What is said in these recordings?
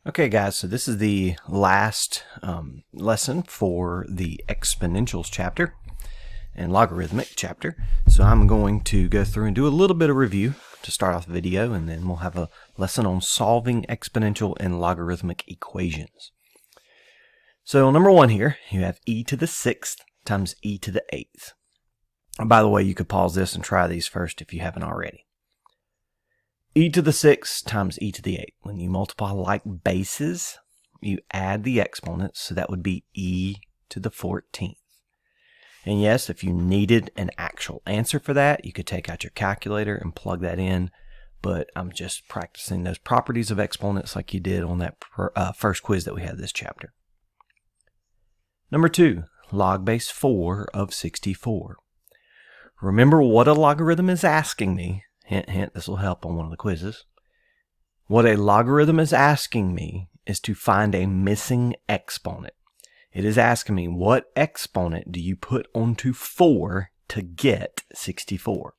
Okay guys, so this is the last lesson for the Exponentials chapter and Logarithmic chapter. So I'm going to go through and do a little bit of review to start off the video, and then we'll have a lesson on solving exponential and logarithmic equations. So number one here, you have e to the 6th times e to the 8th. And by the way, you could pause this and try these first if you haven't already. E to the 6th times e to the 8th. When you multiply like bases, you add the exponents, so that would be e to the 14th. And yes, if you needed an actual answer for that, you could take out your calculator and plug that in, but I'm just practicing those properties of exponents like you did on that first quiz that we had this chapter. Number two, log base 4 of 64. Remember what a logarithm is asking me. Hint, hint, this will help on one of the quizzes. What a logarithm is asking me is to find a missing exponent. It is asking me, what exponent do you put onto 4 to get 64?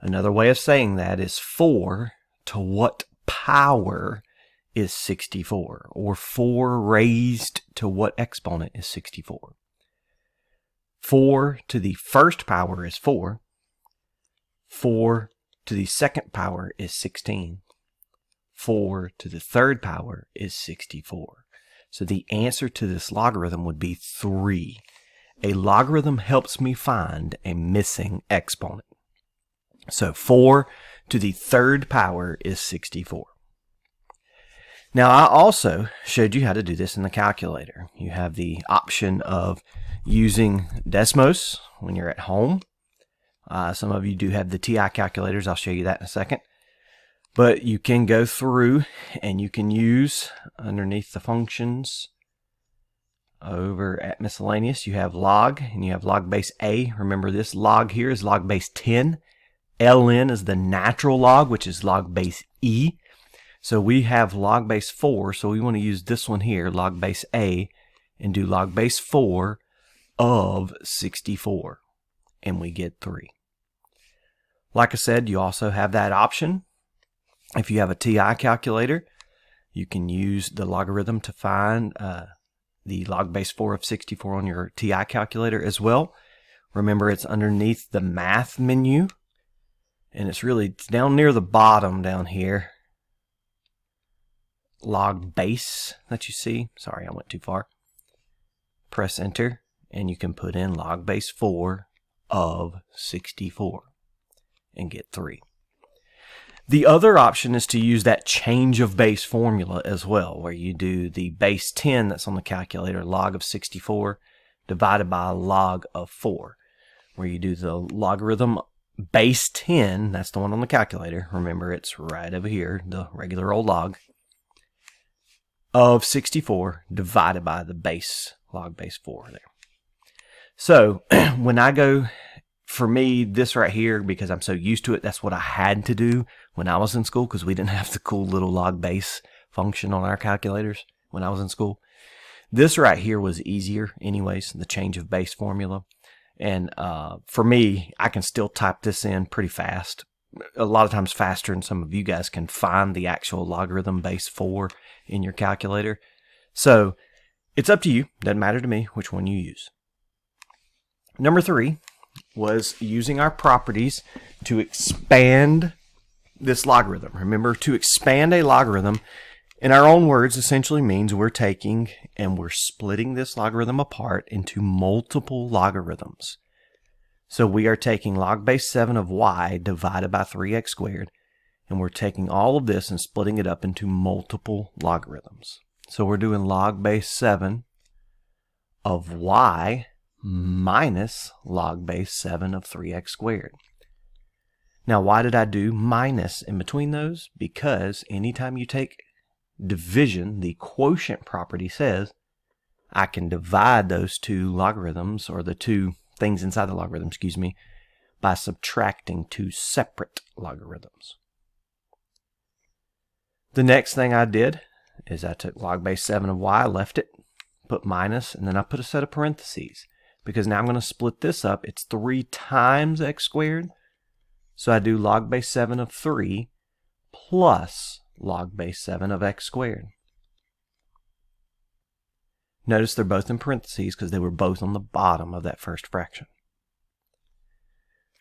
Another way of saying that is 4 to what power is 64? Or 4 raised to what exponent is 64? 4 to the first power is 4. 4 to the second power is 16. 4 to the third power is 64. So the answer to this logarithm would be 3. A logarithm helps me find a missing exponent. So 4 to the third power is 64. Now I also showed you how to do this in the calculator. You have the option of using Desmos when you're at home. Some of you do have the TI calculators. I'll show you that in a second. But you can go through and you can use underneath the functions over at miscellaneous. You have log and you have log base A. Remember, this log here is log base 10. ln is the natural log, which is log base E. So we have log base 4. So we want to use this one here, log base A, and do log base 4 of 64. And we get 3. Like I said, you also have that option. If you have a TI calculator, you can use the logarithm to find the log base 4 of 64 on your TI calculator as well. Remember, it's underneath the math menu, and it's down near the bottom down here. Log base that you see. Sorry, I went too far. Press enter, and you can put in log base 4 of 64 and get 3. The other option is to use that change of base formula as well, where you do the base 10 that's on the calculator, log of 64, divided by log of 4, where you do the logarithm base 10, that's the one on the calculator. Remember, it's right over here, the regular old log, of 64 divided by the base, log base 4 there. So when I go, for me, this right here, because I'm so used to it, that's what I had to do when I was in school, because we didn't have the cool little log base function on our calculators when I was in school. This right here was easier anyways, the change of base formula. And for me, I can still type this in pretty fast, a lot of times faster than some of you guys can find the actual logarithm base 4 in your calculator. So it's up to you. Doesn't matter to me which one you use. Number 3 was using our properties to expand this logarithm. Remember, to expand a logarithm, in our own words, essentially means we're taking and we're splitting this logarithm apart into multiple logarithms. So we are taking log base 7 of y divided by 3x squared, and we're taking all of this and splitting it up into multiple logarithms. So we're doing log base 7 of y minus log base 7 of 3x squared. Now, why did I do minus in between those? Because anytime you take division, the quotient property says I can divide those two logarithms, or the two things inside the logarithm, by subtracting two separate logarithms. The next thing I did is I took log base 7 of y, left it, put minus, and then I put a set of parentheses. Because now I'm going to split this up. It's 3 times x squared. So I do log base 7 of 3 plus log base 7 of x squared. Notice they're both in parentheses because they were both on the bottom of that first fraction.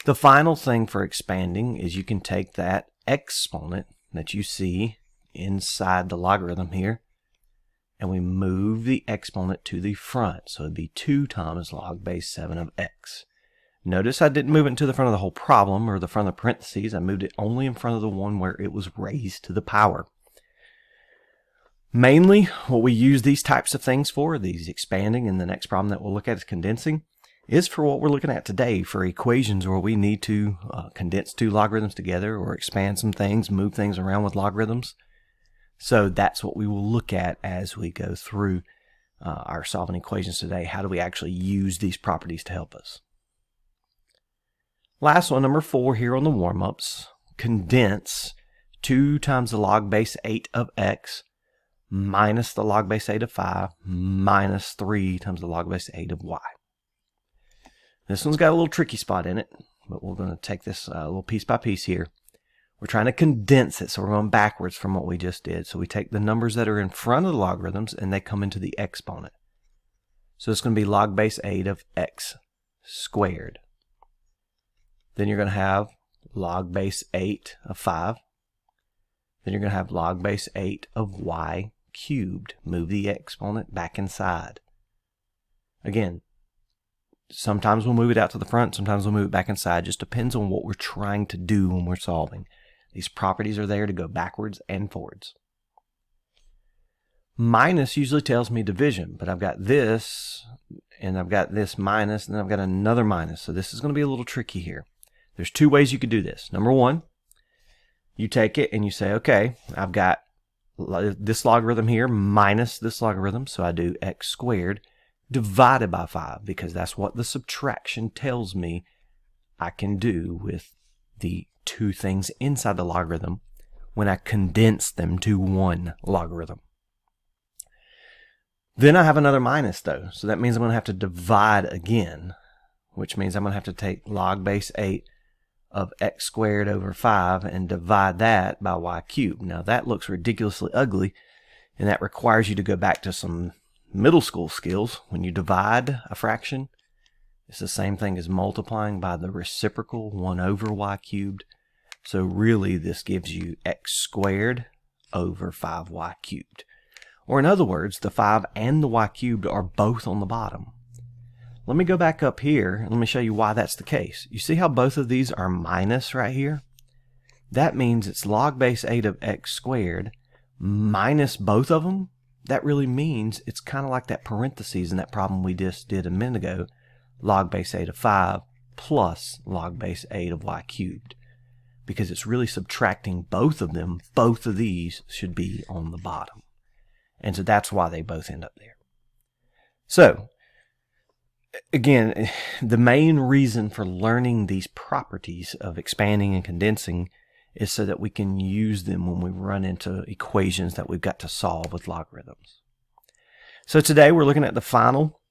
The final thing for expanding is you can take that exponent that you see inside the logarithm here, and we move the exponent to the front. So it'd be 2 times log base 7 of x. Notice I didn't move it to the front of the whole problem or the front of the parentheses. I moved it only in front of the one where it was raised to the power. Mainly, what we use these types of things for, these expanding, and the next problem that we'll look at is condensing, is for what we're looking at today, for equations where we need to condense 2 logarithms together or expand some things, move things around with logarithms. So that's what we will look at as we go through our solving equations today. How do we actually use these properties to help us? Last one, number 4 here on the warm-ups. Condense 2 times the log base 8 of x minus the log base 8 of 5 minus 3 times the log base 8 of y. This one's got a little tricky spot in it, but we're going to take this a little piece by piece here. We're trying to condense it, so we're going backwards from what we just did. So we take the numbers that are in front of the logarithms and they come into the exponent. So it's going to be log base 8 of x squared. Then you're going to have log base 8 of 5. Then you're going to have log base 8 of y cubed. Move the exponent back inside. Again, sometimes we'll move it out to the front, sometimes we'll move it back inside. Just depends on what we're trying to do when we're solving. These properties are there to go backwards and forwards. Minus usually tells me division, but I've got this, and I've got this minus, and then I've got another minus. So this is going to be a little tricky here. There's 2 ways you could do this. Number 1, you take it and you say, okay, I've got this logarithm here minus this logarithm, so I do x squared divided by 5, because that's what the subtraction tells me I can do with the 2 things inside the logarithm when I condense them to 1 logarithm. Then I have another minus though, so that means I'm going to have to divide again, which means I'm going to have to take log base 8 of x squared over 5 and divide that by y cubed. Now that looks ridiculously ugly, and that requires you to go back to some middle school skills. When you divide a fraction, it's the same thing as multiplying by the reciprocal, 1 over y cubed. So really this gives you x squared over 5y cubed. Or in other words, the 5 and the y cubed are both on the bottom. Let me go back up here and let me show you why that's the case. You see how both of these are minus right here? That means it's log base 8 of x squared minus both of them. That really means it's kind of like that parentheses in that problem we just did a minute ago. Log base 8 of 5 plus log base 8 of y cubed. Because it's really subtracting both of them. Both of these should be on the bottom. And so that's why they both end up there. So, again, the main reason for learning these properties of expanding and condensing is so that we can use them when we run into equations that we've got to solve with logarithms. So today we're looking at the final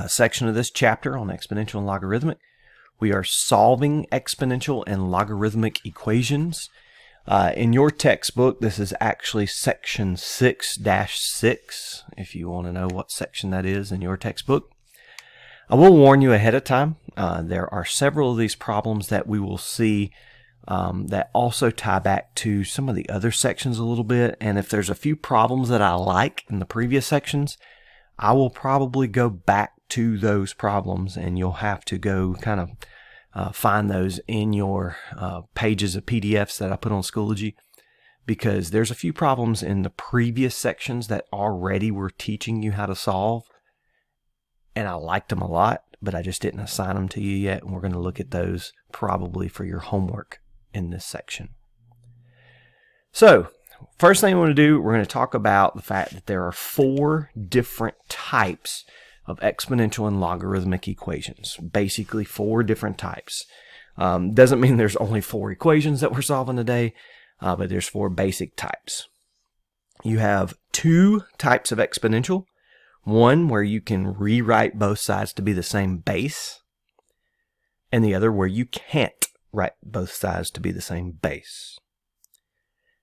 section of this chapter on exponential and logarithmic. We are solving exponential and logarithmic equations. In your textbook, this is actually section 6-6, if you want to know what section that is in your textbook. I will warn you ahead of time, there are several of these problems that we will see that also tie back to some of the other sections a little bit. And if there's a few problems that I like in the previous sections, I will probably go back to those problems, and you'll have to go kind of find those in your pages of PDFs that I put on Schoology, because there's a few problems in the previous sections that already were teaching you how to solve. And I liked them a lot, but I just didn't assign them to you yet. And we're going to look at those probably for your homework in this section. So, first thing we want to do, we're going to talk about the fact that there are 4 different types of exponential and logarithmic equations. Basically 4 different types. Doesn't mean there's only 4 equations that we're solving today, but there's 4 basic types. You have 2 types of exponential. One where you can rewrite both sides to be the same base, and the other where you can't write both sides to be the same base.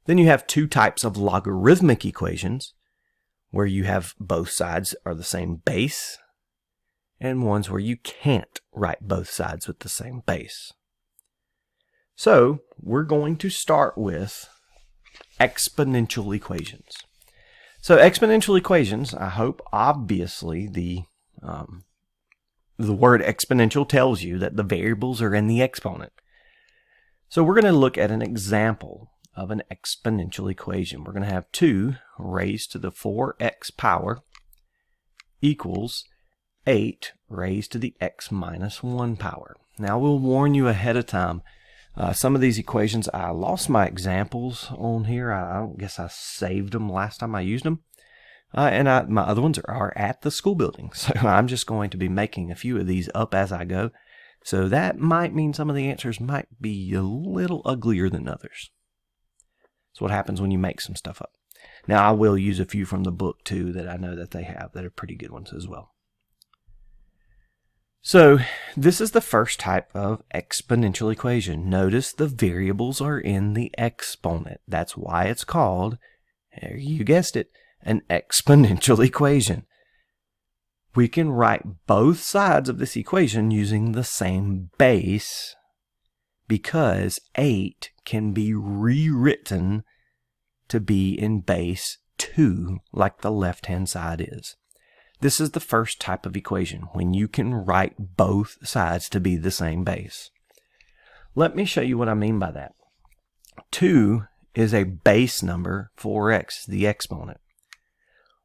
Then you have 2 types of logarithmic equations. where you have both sides are the same base, and ones where you can't write both sides with the same base. So we're going to start with exponential equations. So exponential equations, I hope obviously the word exponential tells you that the variables are in the exponent. So we're going to look at an example of an exponential equation. We're going to have 2 raised to the 4x power equals 8 raised to the x minus 1 power. Now we'll warn you ahead of time. Some of these equations, I lost my examples on here. I don't guess I saved them last time I used them. And my other ones are at the school building. So I'm just going to be making a few of these up as I go. So that might mean some of the answers might be a little uglier than others. That's what happens when you make some stuff up. Now I will use a few from the book too that I know that they have that are pretty good ones as well. So this is the first type of exponential equation. Notice the variables are in the exponent. That's why it's called, you guessed it, an exponential equation. We can write both sides of this equation using the same base because 8 can be rewritten to be in base 2 like the left-hand side is. This is the first type of equation, when you can write both sides to be the same base. Let me show you what I mean by that. 2 is a base number, 4x, the exponent.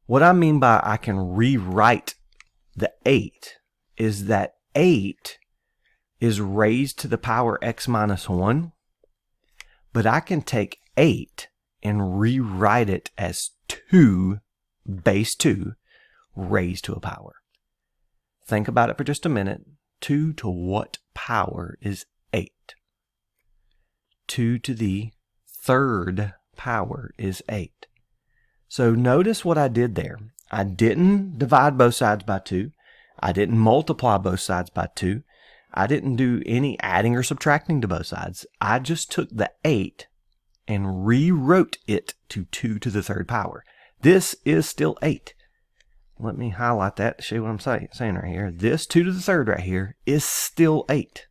What I mean by I can rewrite the 8 is that 8 is raised to the power x minus 1, but I can take 8 and rewrite it as 2, base 2, raised to a power. Think about it for just a minute. 2 to what power is 8? 2 to the 3rd power is 8. So notice what I did there. I didn't divide both sides by 2. I didn't multiply both sides by 2. I didn't do any adding or subtracting to both sides. I just took the 8 and rewrote it to 2 to the 3rd power. This is still 8. Let me highlight that to show you what I'm saying right here. This 2 to the 3rd right here is still 8.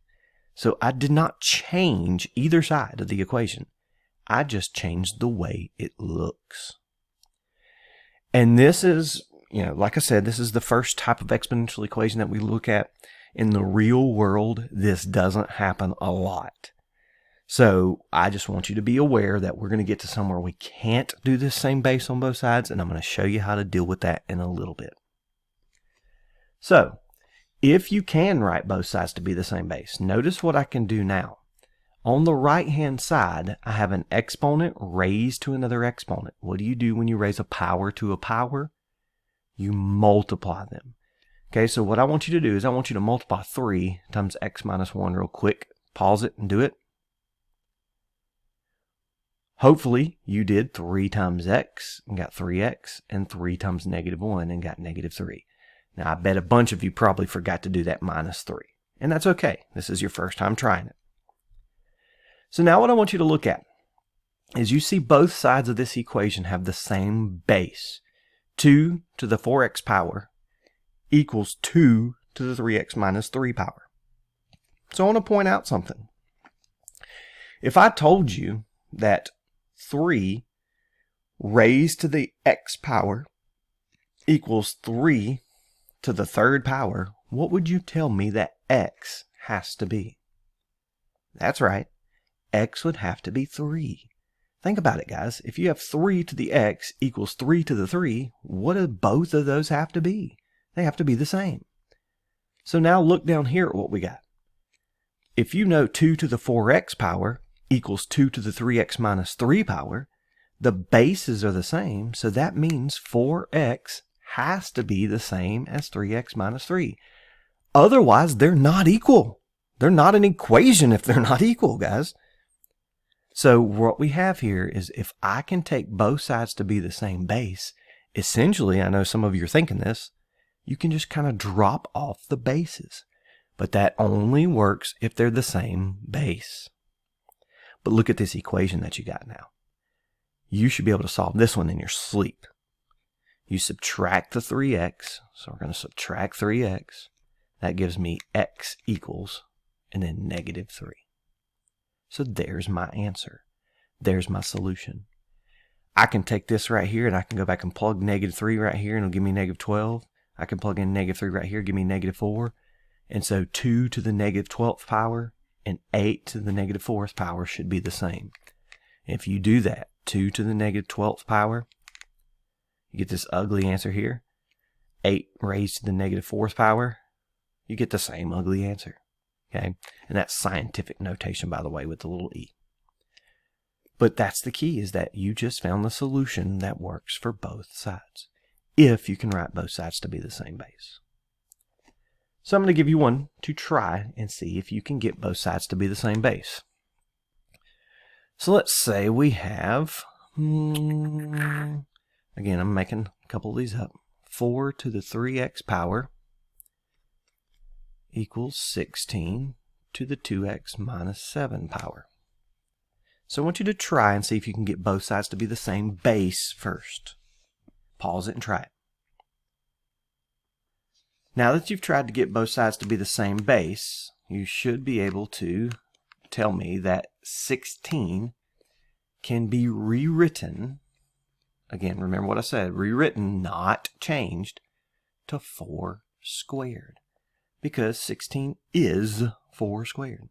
So I did not change either side of the equation. I just changed the way it looks. And this is, like I said, this is the first type of exponential equation that we look at. In the real world, this doesn't happen a lot. So I just want you to be aware that we're going to get to somewhere we can't do this same base on both sides, and I'm going to show you how to deal with that in a little bit. So if you can write both sides to be the same base, notice what I can do now. On the right-hand side, I have an exponent raised to another exponent. What do you do when you raise a power to a power? You multiply them. Okay, so what I want you to do is I want you to multiply 3 times x minus 1 real quick. Pause it and do it. Hopefully, you did 3 times x and got 3x, and 3 times negative 1 and got negative 3. Now, I bet a bunch of you probably forgot to do that minus 3. And that's okay. This is your first time trying it. So now what I want you to look at is you see both sides of this equation have the same base. 2 to the 4x power equals 2 to the 3x minus 3 power. So I want to point out something. If I told you that 3 raised to the x power equals 3 to the 3rd power, what would you tell me that x has to be? That's right. X would have to be 3. Think about it, guys. If you have 3 to the x equals 3 to the 3, what do both of those have to be? They have to be the same. So now look down here at what we got. If you know 2 to the 4x power equals 2 to the 3x minus 3 power, the bases are the same, so that means 4x has to be the same as 3x minus 3. Otherwise, they're not equal. They're not an equation if they're not equal, guys. So what we have here is if I can take both sides to be the same base, essentially, I know some of you are thinking this, you can just kind of drop off the bases. But that only works if they're the same base. But look at this equation that you got now. You should be able to solve this one in your sleep. You subtract the 3x. So we're going to subtract 3x. That gives me x equals, and then negative 3. So there's my answer. There's my solution. I can take this right here, and I can go back and plug negative 3 right here, and it'll give me negative 12. I can plug in negative 3 right here, give me negative 4. And so 2 to the negative 12th power and 8 to the negative 4th power should be the same. If you do that, 2 to the negative 12th power, you get this ugly answer here. 8 raised to the negative 4th power, you get the same ugly answer. Okay? And that's scientific notation, by the way, with the little e. But that's the key, is that you just found the solution that works for both sides, if you can write both sides to be the same base. So I'm going to give you one to try and see if you can get both sides to be the same base. So let's say we have, again, I'm making a couple of these up, 4 to the 3x power equals 16 to the 2x minus 7 power. So I want you to try and see if you can get both sides to be the same base first. Pause it and try it. Now that you've tried to get both sides to be the same base, you should be able to tell me that 16 can be rewritten, again, remember what I said, rewritten, not changed, to 4 squared, because 16 is 4 squared.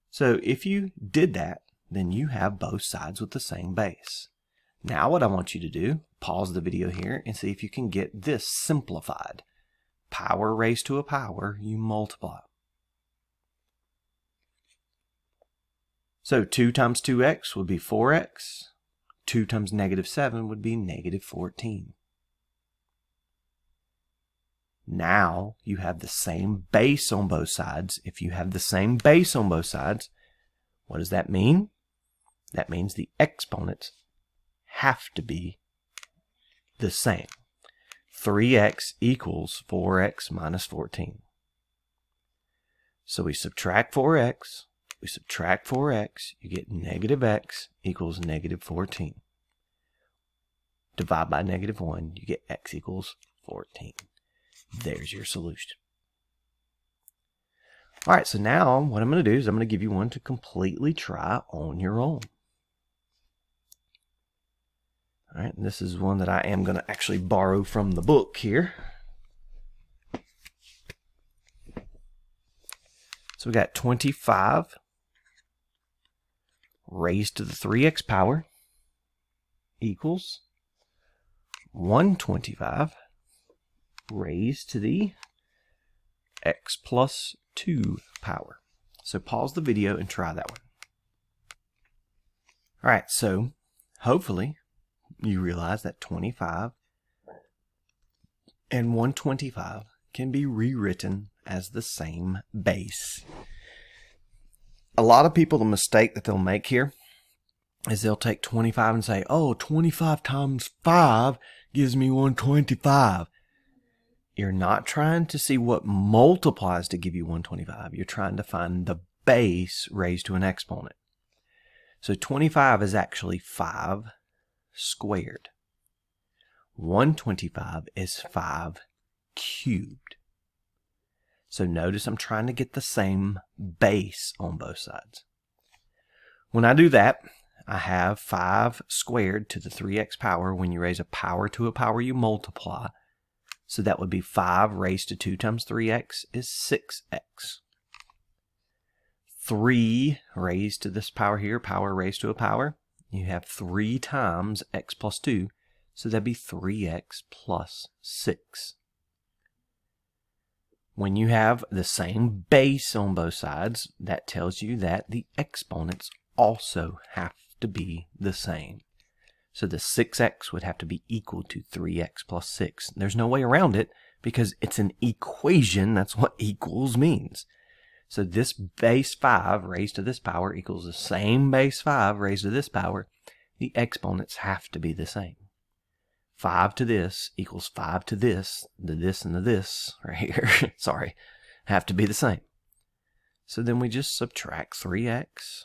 So if you did that, then you have both sides with the same base. Now what I want you to do, pause the video here and see if you can get this simplified. Power raised to a power, you multiply. So 2 times 2x would be 4x. 2 times negative 7 would be negative 14. Now you have the same base on both sides. If you have the same base on both sides, what does that mean? That means the exponents have to be the same. 3x equals 4x minus 14. So we subtract 4x, we subtract 4x, you get negative x equals negative 14. Divide by negative 1, you get x equals 14. There's your solution. All right, so now what I'm going to do is I'm going to give you one to completely try on your own. All right, and this is one that I am going to actually borrow from the book here. So we got 25 raised to the 3x power equals 125 raised to the x plus 2 power. So pause the video and try that one. All right, so hopefully you realize that 25 and 125 can be rewritten as the same base. A lot of people, the mistake that they'll make here is they'll take 25 and say, oh, 25 times 5 gives me 125. You're not trying to see what multiplies to give you 125. You're trying to find the base raised to an exponent. So 25 is actually 5 squared. 125 is 5 cubed. So notice I'm trying to get the same base on both sides. When I do that, I have 5 squared to the 3x power. When you raise a power to a power, you multiply. So that would be 5 raised to 2 times 3x is 6x. 3 raised to this power here, power raised to a power. You have 3 times x plus 2, so that'd be 3x plus 6. When you have the same base on both sides, that tells you that the exponents also have to be the same. So the 6x would have to be equal to 3x plus 6. There's no way around it because it's an equation. That's what equals means. So this base 5 raised to this power equals the same base 5 raised to this power. The exponents have to be the same. 5 to this equals 5 to this. The this and the this right here, sorry, have to be the same. So then we just subtract 3x.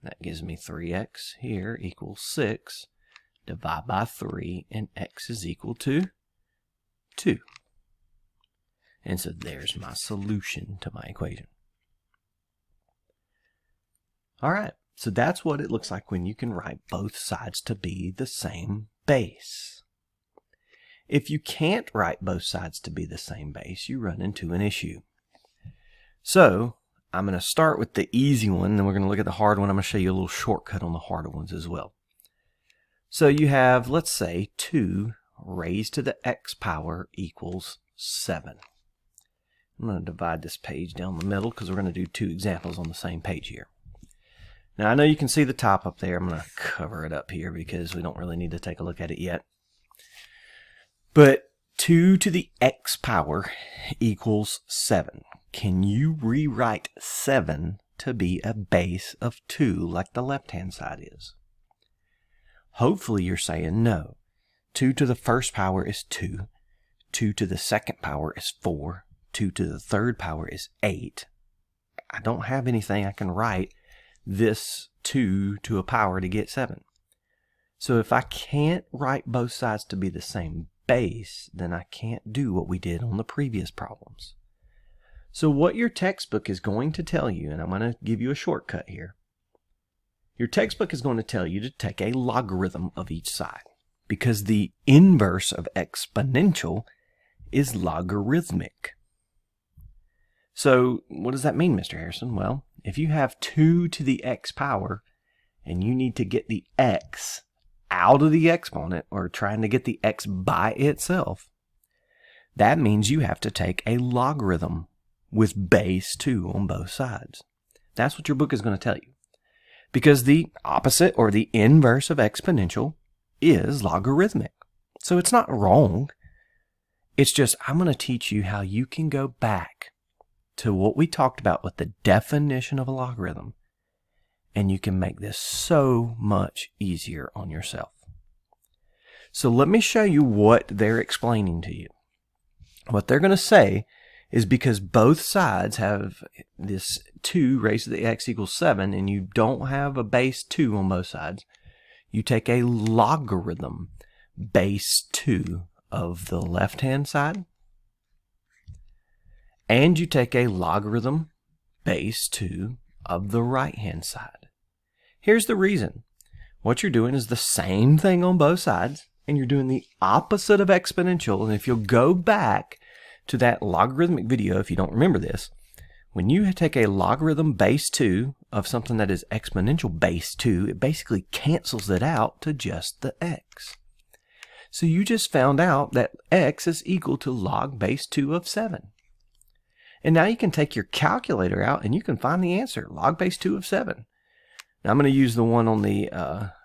That gives me 3x here equals 6. divide by 3, and x is equal to 2. And so there's my solution to my equation. All right, so that's what it looks like when you can write both sides to be the same base. If you can't write both sides to be the same base, you run into an issue. So I'm going to start with the easy one, and then we're going to look at the hard one. I'm going to show you a little shortcut on the harder ones as well. So you have, let's say, 2 raised to the x power equals 7. I'm going to divide this page down the middle because we're going to do 2 examples on the same page here. Now I know you can see the top up there. I'm going to cover it up here because we don't really need to take a look at it yet. But 2 to the x power equals 7. Can you rewrite 7 to be a base of 2 like the left-hand side is? Hopefully you're saying no. 2 to the first power is 2. 2 to the second power is 4. 2 to the third power is 8. I don't have anything I can write this 2 to a power to get 7. So if I can't write both sides to be the same base, then I can't do what we did on the previous problems. So what your textbook is going to tell you, and I'm going to give you a shortcut here, your textbook is going to tell you to take a logarithm of each side, because the inverse of exponential is logarithmic. So what does that mean, Mr. Harrison? Well, if you have 2 to the x power and you need to get the x out of the exponent, or trying to get the x by itself, that means you have to take a logarithm with base 2 on both sides. That's what your book is going to tell you. Because the opposite, or the inverse of exponential, is logarithmic. So it's not wrong. It's just I'm going to teach you how you can go back to what we talked about with the definition of a logarithm, and you can make this so much easier on yourself. So let me show you what they're explaining to you. What they're going to say is, because both sides have this 2 raised to the x equals 7, and you don't have a base 2 on both sides, you take a logarithm base 2 of the left-hand side, and you take a logarithm base 2 of the right-hand side. Here's the reason. What you're doing is the same thing on both sides, and you're doing the opposite of exponential. And if you'll go back to that logarithmic video, if you don't remember this, when you take a logarithm base 2 of something that is exponential base 2, it basically cancels it out to just the x. So you just found out that x is equal to log base 2 of 7. And now you can take your calculator out and you can find the answer, log base 2 of 7. Now I'm going to use the one on the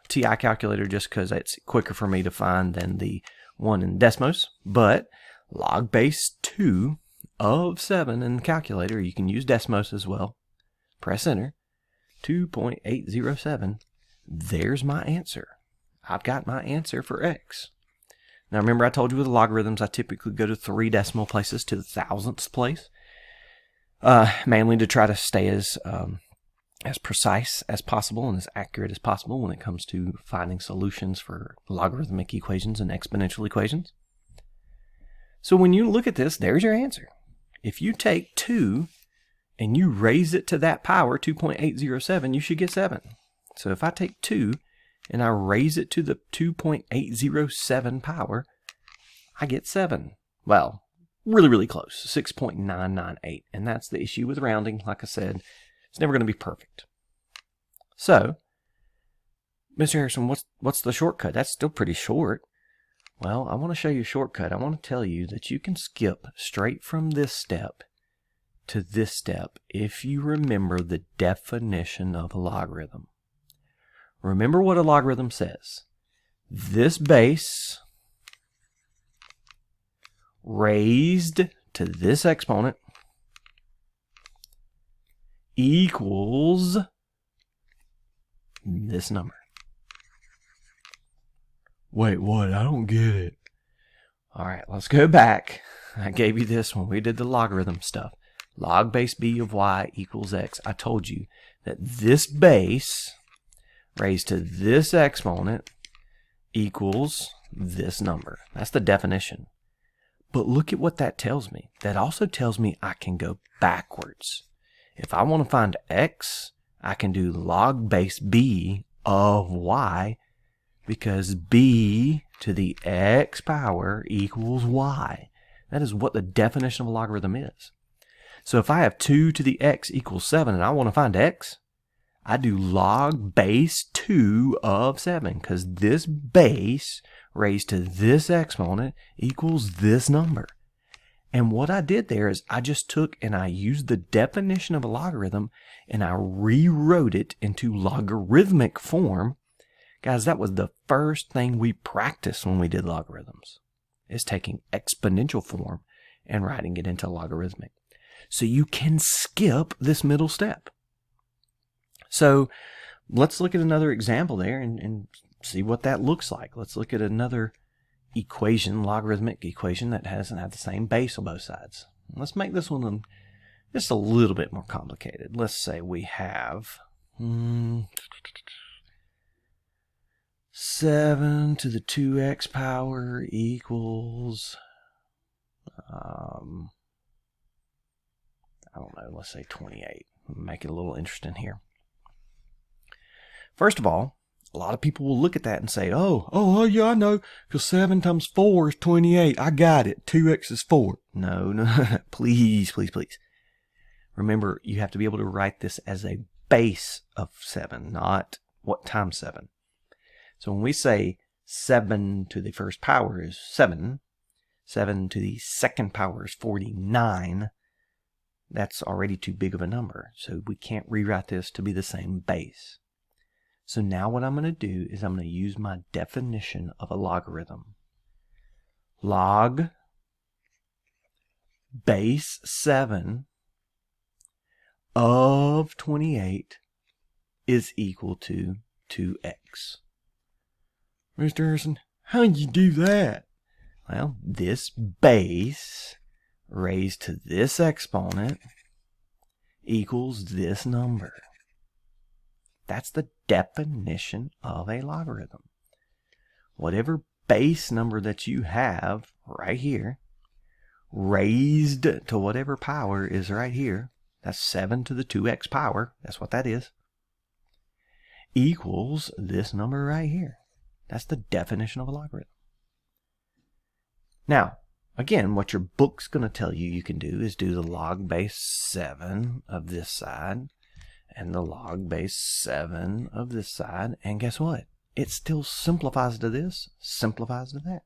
TI calculator just because it's quicker for me to find than the one in Desmos. But log base 2 of 7 in the calculator, you can use Desmos as well. Press enter, 2.807. There's my answer. I've got my answer for x. Now remember I told you with logarithms I typically go to 3 decimal places to the thousandth place. Mainly to try to stay as precise as possible and as accurate as possible when it comes to finding solutions for logarithmic equations and exponential equations. So when you look at this, there's your answer. If you take 2 and you raise it to that power, 2.807, you should get 7. So if I take 2 and I raise it to the 2.807 power, I get 7. Well, really, really close, 6.998. And that's the issue with rounding. Like I said, it's never going to be perfect. So, Mr. Harrison, what's the shortcut? That's still pretty short. Well, I want to show you a shortcut. I want to tell you that you can skip straight from this step to this step if you remember the definition of a logarithm. Remember what a logarithm says. This base raised to this exponent equals this number. Wait, what? I don't get it. All right, let's go back. I gave you this when we did the logarithm stuff. Log base b of y equals x. I told you that this base raised to this exponent equals this number. That's the definition. But look at what that tells me. That also tells me I can go backwards. If I want to find x, I can do log base b of y, because b to the x power equals y. That is what the definition of a logarithm is. So if I have 2 to the x equals 7 and I want to find x, I do log base 2 of 7, because this base raised to this exponent equals this number. And what I did there is I just took and I used the definition of a logarithm and I rewrote it into logarithmic form. Guys, that was the first thing we practiced when we did logarithms, is taking exponential form and writing it into logarithmic. So you can skip this middle step. So let's look at another example there and see what that looks like. Let's look at another equation, logarithmic equation, that doesn't have the same base on both sides. Let's make this one just a little bit more complicated. Let's say we have 7 to the 2x power equals, I don't know, let's say 28. Make it a little interesting here. First of all, a lot of people will look at that and say, oh yeah, I know, because 7 times 4 is 28. I got it. 2x is 4. No, please. Remember, you have to be able to write this as a base of 7, not what times 7. So when we say 7 to the first power is 7, 7 to the second power is 49, that's already too big of a number. So we can't rewrite this to be the same base. So now what I'm going to do is I'm going to use my definition of a logarithm. Log base 7 of 28 is equal to 2x. Mr. Harrison, how do you do that? Well, this base raised to this exponent equals this number. That's the definition of a logarithm. Whatever base number that you have right here, raised to whatever power is right here, that's 7 to the 2x power, that's what that is, equals this number right here. That's the definition of a logarithm. Now, again, what your book's going to tell you you can do is do the log base 7 of this side and the log base 7 of this side, and guess what? It still simplifies to this, simplifies to that.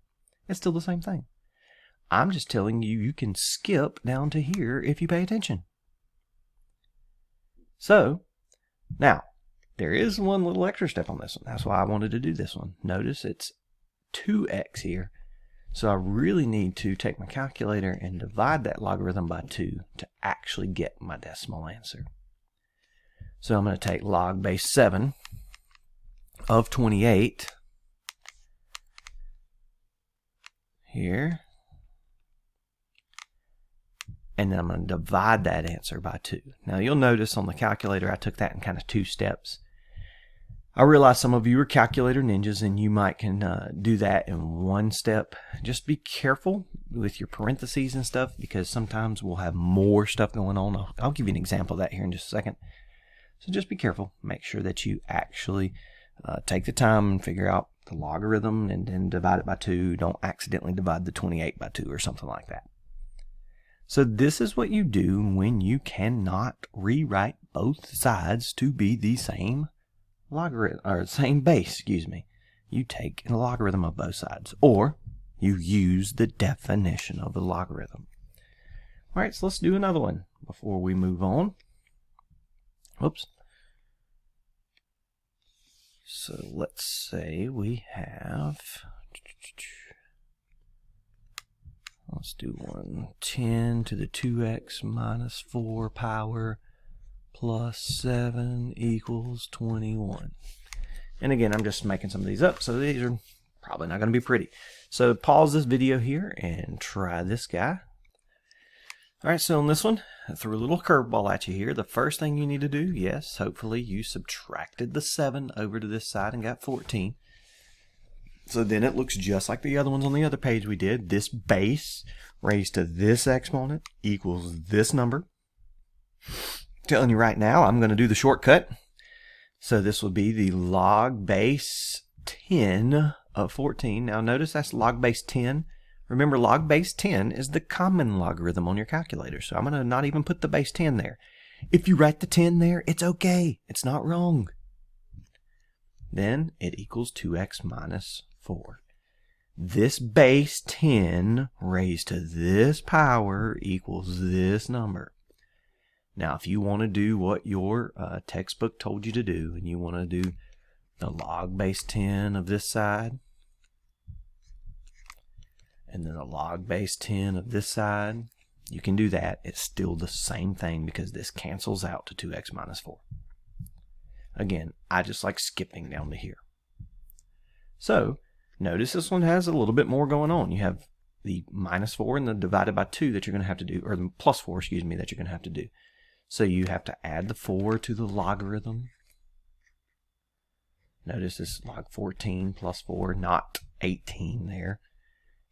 It's still the same thing. I'm just telling you you can skip down to here if you pay attention. So, now, there is one little extra step on this one. That's why I wanted to do this one. Notice it's 2x here. So I really need to take my calculator and divide that logarithm by 2 to actually get my decimal answer. So I'm going to take log base 7 of 28 here, and then I'm going to divide that answer by 2. Now you'll notice on the calculator I took that in kind of 2 steps. I realize some of you are calculator ninjas and you might can do that in 1 step. Just be careful with your parentheses and stuff, because sometimes we'll have more stuff going on. I'll give you an example of that here in just a second. So just be careful. Make sure that you actually take the time and figure out the logarithm and then divide it by 2. Don't accidentally divide the 28 by 2 or something like that. So this is what you do when you cannot rewrite both sides to be the same logarithm, or same base, excuse me. You take a logarithm of both sides, or you use the definition of the logarithm. All right, so let's do another one before we move on. Whoops. So let's say we have, let's do one, 10 to the 2x minus 4 power plus 7 equals 21. And again, I'm just making some of these up, so these are probably not going to be pretty. So pause this video here and try this guy. All right, so on this one, I threw a little curveball at you here. The first thing you need to do, yes, hopefully you subtracted the 7 over to this side and got 14. So then it looks just like the other ones on the other page we did. This base raised to this exponent equals this number. Telling you right now, I'm going to do the shortcut. So this will be the log base 10 of 14. Now notice that's log base 10. Remember, log base 10 is the common logarithm on your calculator. So I'm going to not even put the base 10 there. If you write the 10 there, it's okay. It's not wrong. Then it equals 2x minus 4. This base 10 raised to this power equals this number. Now, if you want to do what your textbook told you to do, and you want to do the log base 10 of this side, and then the log base 10 of this side, you can do that. It's still the same thing because this cancels out to 2x minus 4. Again, I just like skipping down to here. So, notice this one has a little bit more going on. You have the minus 4 and the divided by 2 that you're going to have to do, or the plus 4, excuse me, that you're going to have to do. So you have to add the 4 to the logarithm. Notice this log 14 plus 4, not 18 there.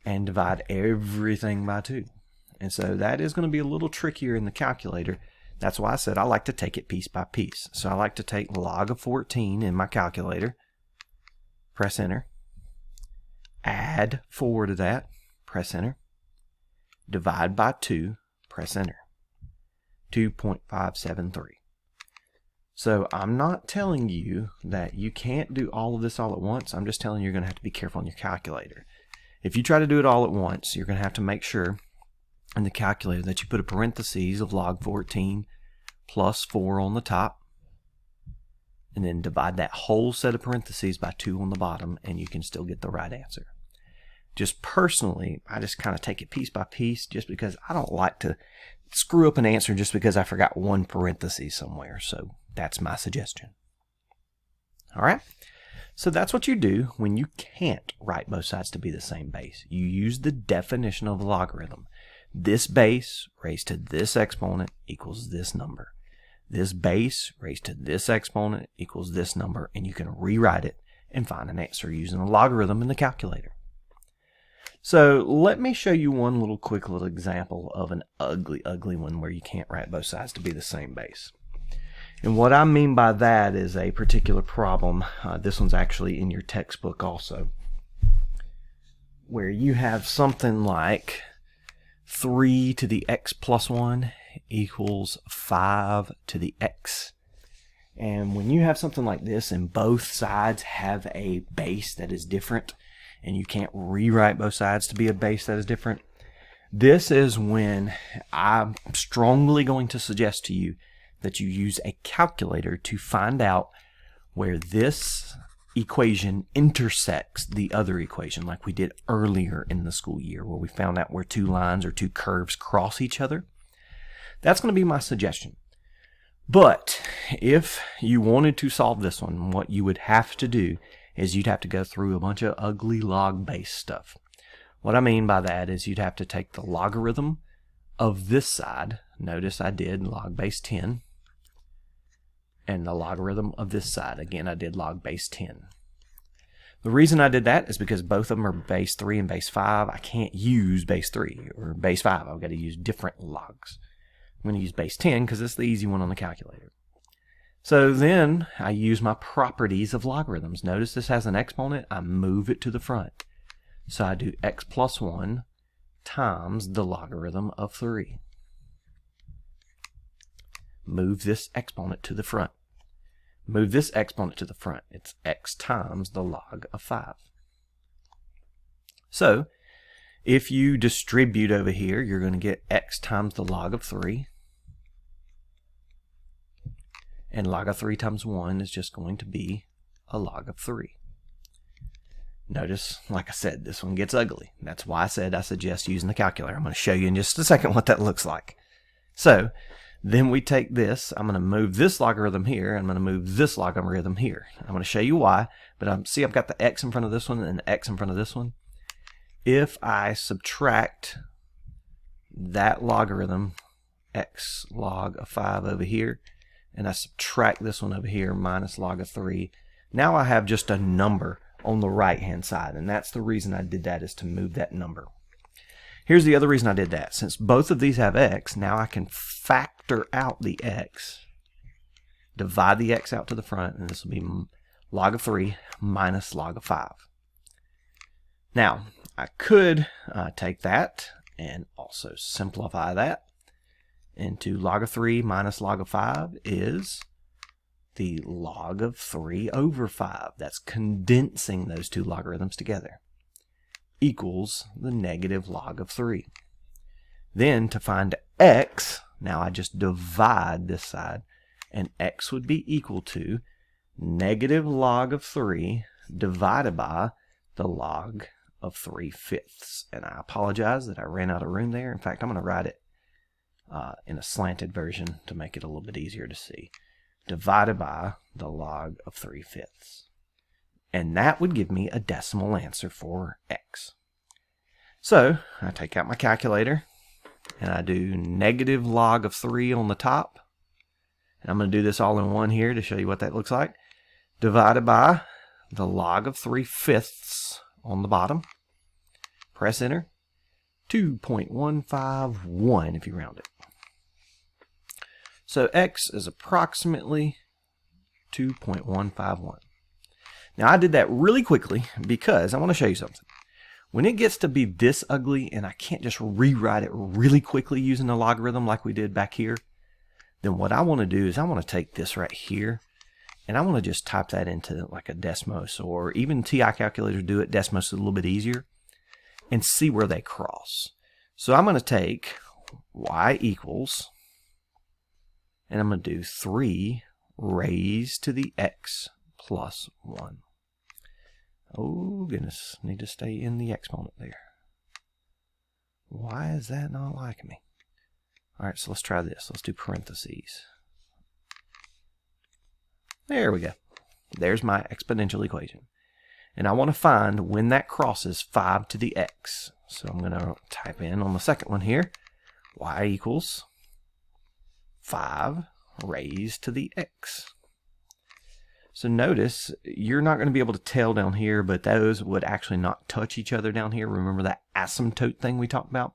And divide everything by 2. And so that is going to be a little trickier in the calculator. That's why I said I like to take it piece by piece. So I like to take log of 14 in my calculator, press enter, add 4 to that, press enter, divide by 2, press enter. 2.573. So I'm not telling you that you can't do all of this all at once. I'm just telling you you're going to have to be careful on your calculator. If you try to do it all at once, you're going to have to make sure in the calculator that you put a parentheses of log 14 plus 4 on the top, and then divide that whole set of parentheses by 2 on the bottom, and you can still get the right answer. Just personally, I just kind of take it piece by piece just because I don't like to screw up an answer just because I forgot one parenthesis somewhere. So that's my suggestion. All right. So that's what you do when you can't write both sides to be the same base. You use the definition of a logarithm. This base raised to this exponent equals this number. This base raised to this exponent equals this number, and you can rewrite it and find an answer using a logarithm in the calculator. So let me show you one quick little example of an ugly one where you can't write both sides to be the same base. And what I mean by that is a particular problem. This one's actually in your textbook also, where you have something like 3 to the x plus 1 equals 5 to the x. And when you have something like this and both sides have a base that is different, and you can't rewrite both sides to be a base that is different, this is when I'm strongly going to suggest to you that you use a calculator to find out where this equation intersects the other equation, like we did earlier in the school year, where we found out where two lines or two curves cross each other. That's going to be my suggestion. But if you wanted to solve this one, what you would have to do is you'd have to go through a bunch of ugly log-based stuff. What I mean by that is you'd have to take the logarithm of this side. Notice I did log base 10. And the logarithm of this side. Again, I did log base 10. The reason I did that is because both of them are base 3 and base 5. I can't use base 3 or base 5. I've got to use different logs. I'm going to use base 10 because it's the easy one on the calculator. So then I use my properties of logarithms. Notice this has an exponent. I move it to the front. So I do x plus 1 times the logarithm of 3. Move this exponent to the front. Move this exponent to the front. It's x times the log of 5. So if you distribute over here, you're going to get x times the log of 3. And log of 3 times 1 is just going to be a log of 3. Notice, like I said, this one gets ugly. That's why I said I suggest using the calculator. I'm going to show you in just a second what that looks like. So then we take this. I'm going to move this logarithm here. I'm going to move this logarithm here. I'm going to show you why. But see, I've got the x in front of this one and the x in front of this one. If I subtract that logarithm, x log of 5 over here, and I subtract this one over here, minus log of 3, now I have just a number on the right-hand side. And that's the reason I did that, is to move that number. Here's the other reason I did that. Since both of these have x, now I can factor out the x, divide the x out to the front, and this will be log of 3 minus log of 5. Now, I could take that and also simplify that into log of 3 minus log of 5 is the log of 3 over 5. That's condensing those two logarithms together, equals the negative log of 3. Then to find x, now I just divide this side, and x would be equal to negative log of 3 divided by the log of 3/5. And I apologize that I ran out of room there. In fact, I'm going to write it in a slanted version to make it a little bit easier to see. Divided by the log of 3/5. And that would give me a decimal answer for x. So I take out my calculator and I do negative log of 3 on the top. And I'm going to do this all in one here to show you what that looks like. Divided by the log of 3/5 on the bottom. Press enter. 2.151 if you round it. So x is approximately 2.151. Now I did that really quickly because I want to show you something. When it gets to be this ugly and I can't just rewrite it really quickly using a logarithm like we did back here, then what I want to do is I want to take this right here and I want to just type that into like a Desmos, or even TI calculators do it. Desmos is a little bit easier, and see where they cross. So I'm going to take y equals, and I'm going to do 3 raised to the x plus 1. Oh goodness, need to stay in the exponent there. Why is that not liking me? Alright, so let's try this. Let's do parentheses. There we go. There's my exponential equation. And I want to find when that crosses 5 to the x. So I'm going to type in on the second one here, y equals 5 raised to the x. So notice, you're not going to be able to tell down here, but those would actually not touch each other down here. Remember that asymptote thing we talked about?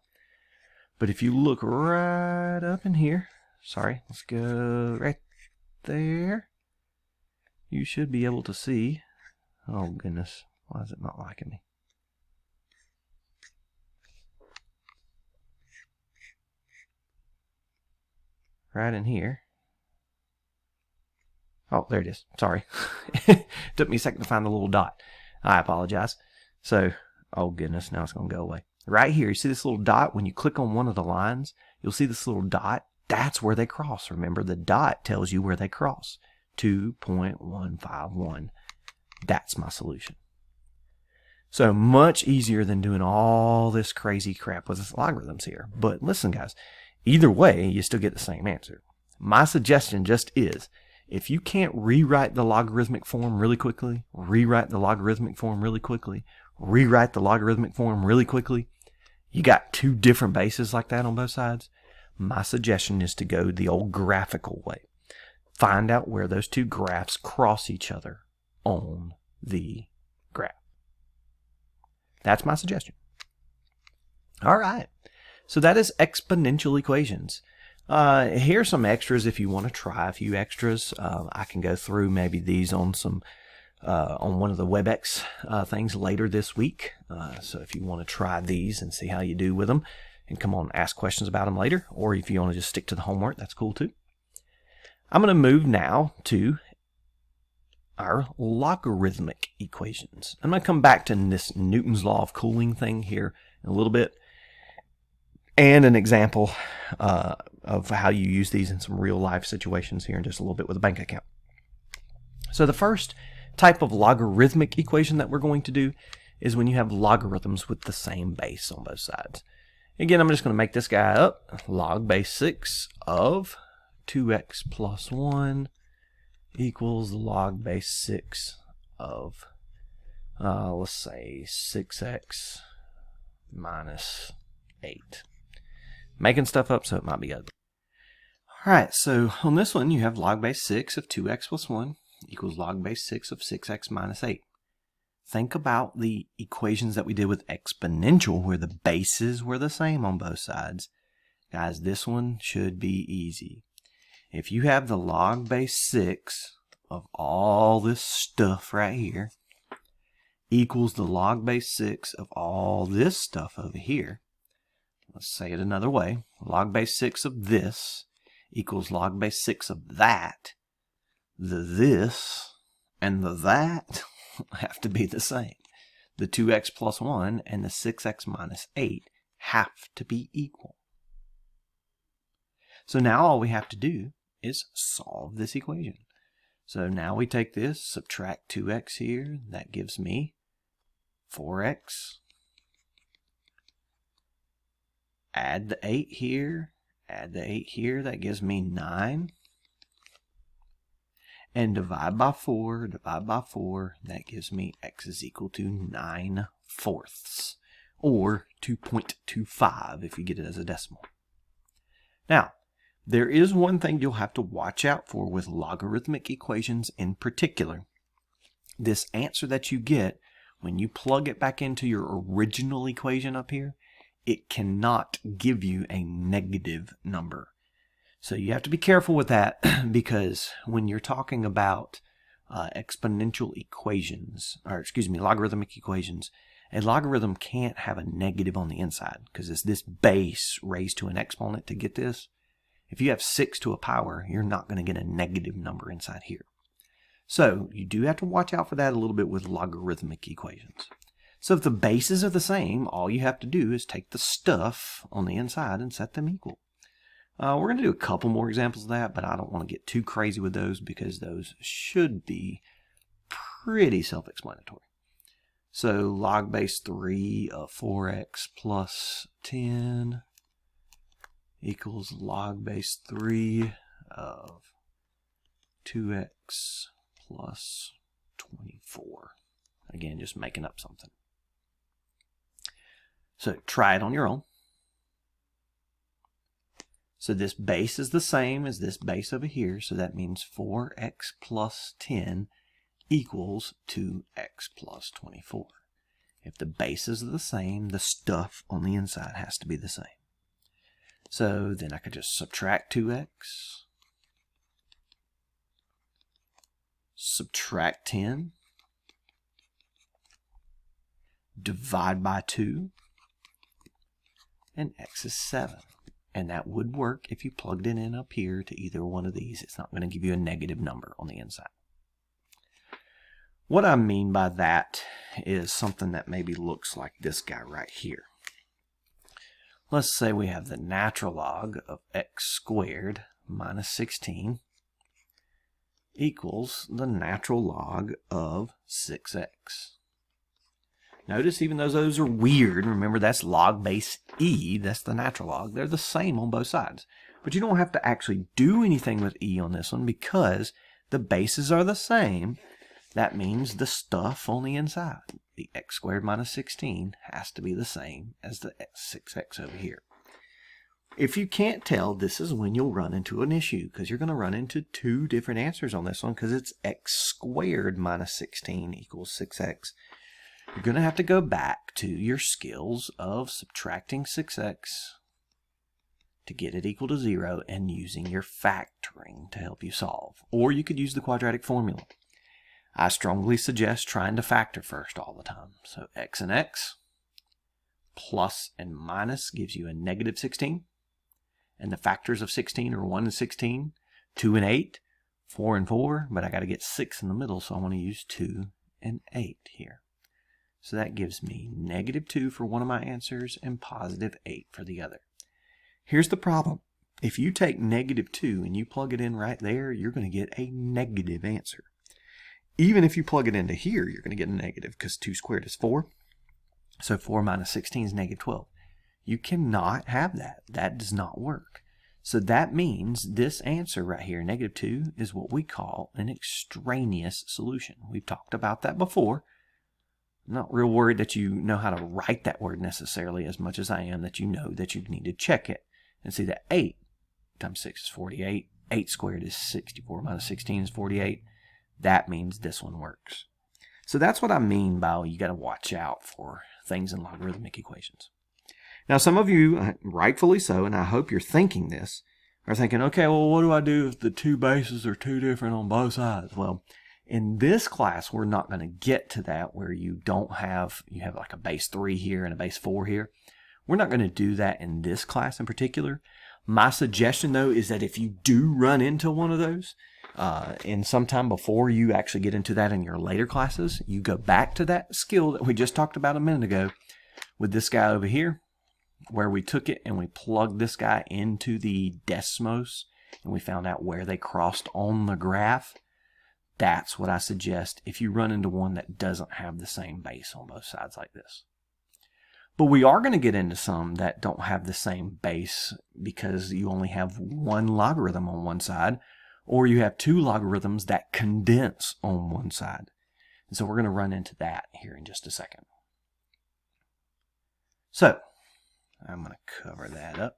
But if you look right up in here, sorry, let's go right there. You should be able to see, oh goodness, why is it not liking me? Right in here. Oh, there it is. Sorry. Took me a second to find the little dot. I apologize. So, oh goodness, now it's going to go away. Right here, you see this little dot? When you click on one of the lines, you'll see this little dot. That's where they cross. Remember, the dot tells you where they cross. 2.151. That's my solution. So much easier than doing all this crazy crap with logarithms here. But listen, guys, either way, you still get the same answer. My suggestion just is, if you can't rewrite the logarithmic form really quickly, rewrite the logarithmic form really quickly, rewrite the logarithmic form really quickly, you got two different bases like that on both sides, my suggestion is to go the old graphical way. Find out where those two graphs cross each other on the graph. That's my suggestion. All right. So that is exponential equations. Here's some extras if you want to try a few extras. I can go through maybe these on some on one of the WebEx things later this week. So if you want to try these and see how you do with them, and come on, ask questions about them later, or if you want to just stick to the homework, that's cool too. I'm going to move now to our logarithmic equations. I'm going to come back to this Newton's law of cooling thing here in a little bit, and an example of how you use these in some real life situations here in just a little bit with a bank account. So the first type of logarithmic equation that we're going to do is when you have logarithms with the same base on both sides. Again, I'm just going to make this guy up. Log base 6 of 2x plus 1 equals log base 6 of, let's say, 6x minus 8. Making stuff up, so it might be ugly. Alright, so on this one, you have log base 6 of 2x plus 1 equals log base 6 of 6x minus 8. think about the equations that we did with exponential where the bases were the same on both sides. Guys, this one should be easy. If you have the log base 6 of all this stuff right here equals the log base 6 of all this stuff over here, let's say it another way. Log base 6 of this equals log base 6 of that. The this and the that have to be the same. The 2x plus 1 and the 6x minus 8 have to be equal. So now all we have to do is solve this equation. So now we take this, subtract 2x here, that gives me 4x. Add the 8 here, add the 8 here, that gives me 9. And divide by 4, that gives me x is equal to 9/4, or 2.25 if you get it as a decimal. Now, there is one thing you'll have to watch out for with logarithmic equations in particular. This answer that you get, when you plug it back into your original equation up here, it cannot give you a negative number. So you have to be careful with that because when you're talking about exponential equations, or excuse me, logarithmic equations, a logarithm can't have a negative on the inside because it's this base raised to an exponent to get this. If you have 6 to a power, you're not going to get a negative number inside here. So you do have to watch out for that a little bit with logarithmic equations. So if the bases are the same, all you have to do is take the stuff on the inside and set them equal. We're going to do a couple more examples of that, but I don't want to get too crazy with those because those should be pretty self-explanatory. So log base 3 of 4x plus 10 equals log base 3 of 2x plus 24. Again, just making up something. So try it on your own. So this base is the same as this base over here, so that means 4x plus 10 equals 2x plus 24. If the bases are the same, the stuff on the inside has to be the same. So then I could just subtract 2x, subtract 10, divide by 2, and x is 7. And that would work if you plugged it in up here to either one of these. It's not going to give you a negative number on the inside. What I mean by that is something that maybe looks like this guy right here. Let's say we have the natural log of x squared minus 16 equals the natural log of 6x. Notice even though those are weird, remember that's log base e, that's the natural log, they're the same on both sides. But you don't have to actually do anything with e on this one because the bases are the same. That means the stuff on the inside, the x squared minus 16, has to be the same as the 6x over here. If you can't tell, this is when you'll run into an issue because you're going to run into two different answers on this one because it's x squared minus 16 equals 6x. You're going to have to go back to your skills of subtracting 6x to get it equal to 0 and using your factoring to help you solve. Or you could use the quadratic formula. I strongly suggest trying to factor first all the time. So x and x plus and minus gives you a negative 16. And the factors of 16 are 1 and 16, 2 and 8, 4 and 4. But I got to get 6 in the middle, so I want to use 2 and 8 here. So that gives me negative 2 for one of my answers and positive 8 for the other. Here's the problem. If you take negative 2 and you plug it in right there, you're going to get a negative answer. Even if you plug it into here, you're going to get a negative because 2 squared is 4. So 4 minus 16 is negative 12. You cannot have that. That does not work. So that means this answer right here, negative 2, is what we call an extraneous solution. We've talked about that before. I'm not real worried that you know how to write that word necessarily as much as I am that you know that you need to check it and see that 8 times 6 is 48. 8 squared is 64 minus 16 is 48. That means this one works. So that's what I mean by you got to watch out for things in logarithmic equations. Now, some of you, rightfully so, and I hope you're thinking this, are thinking, okay, well, what do I do if the two bases are too different on both sides? Well, in this class, we're not going to get to that where you have like a base 3 here and a base 4 here. We're not going to do that in this class in particular. My suggestion, though, is that if you do run into one of those, and sometime before you actually get into that in your later classes, you go back to that skill that we just talked about a minute ago with this guy over here, where we took it and we plugged this guy into the Desmos and we found out where they crossed on the graph. That's what I suggest if you run into one that doesn't have the same base on both sides like this. But we are going to get into some that don't have the same base because you only have one logarithm on one side, or you have two logarithms that condense on one side. And so we're going to run into that here in just a second. So I'm going to cover that up.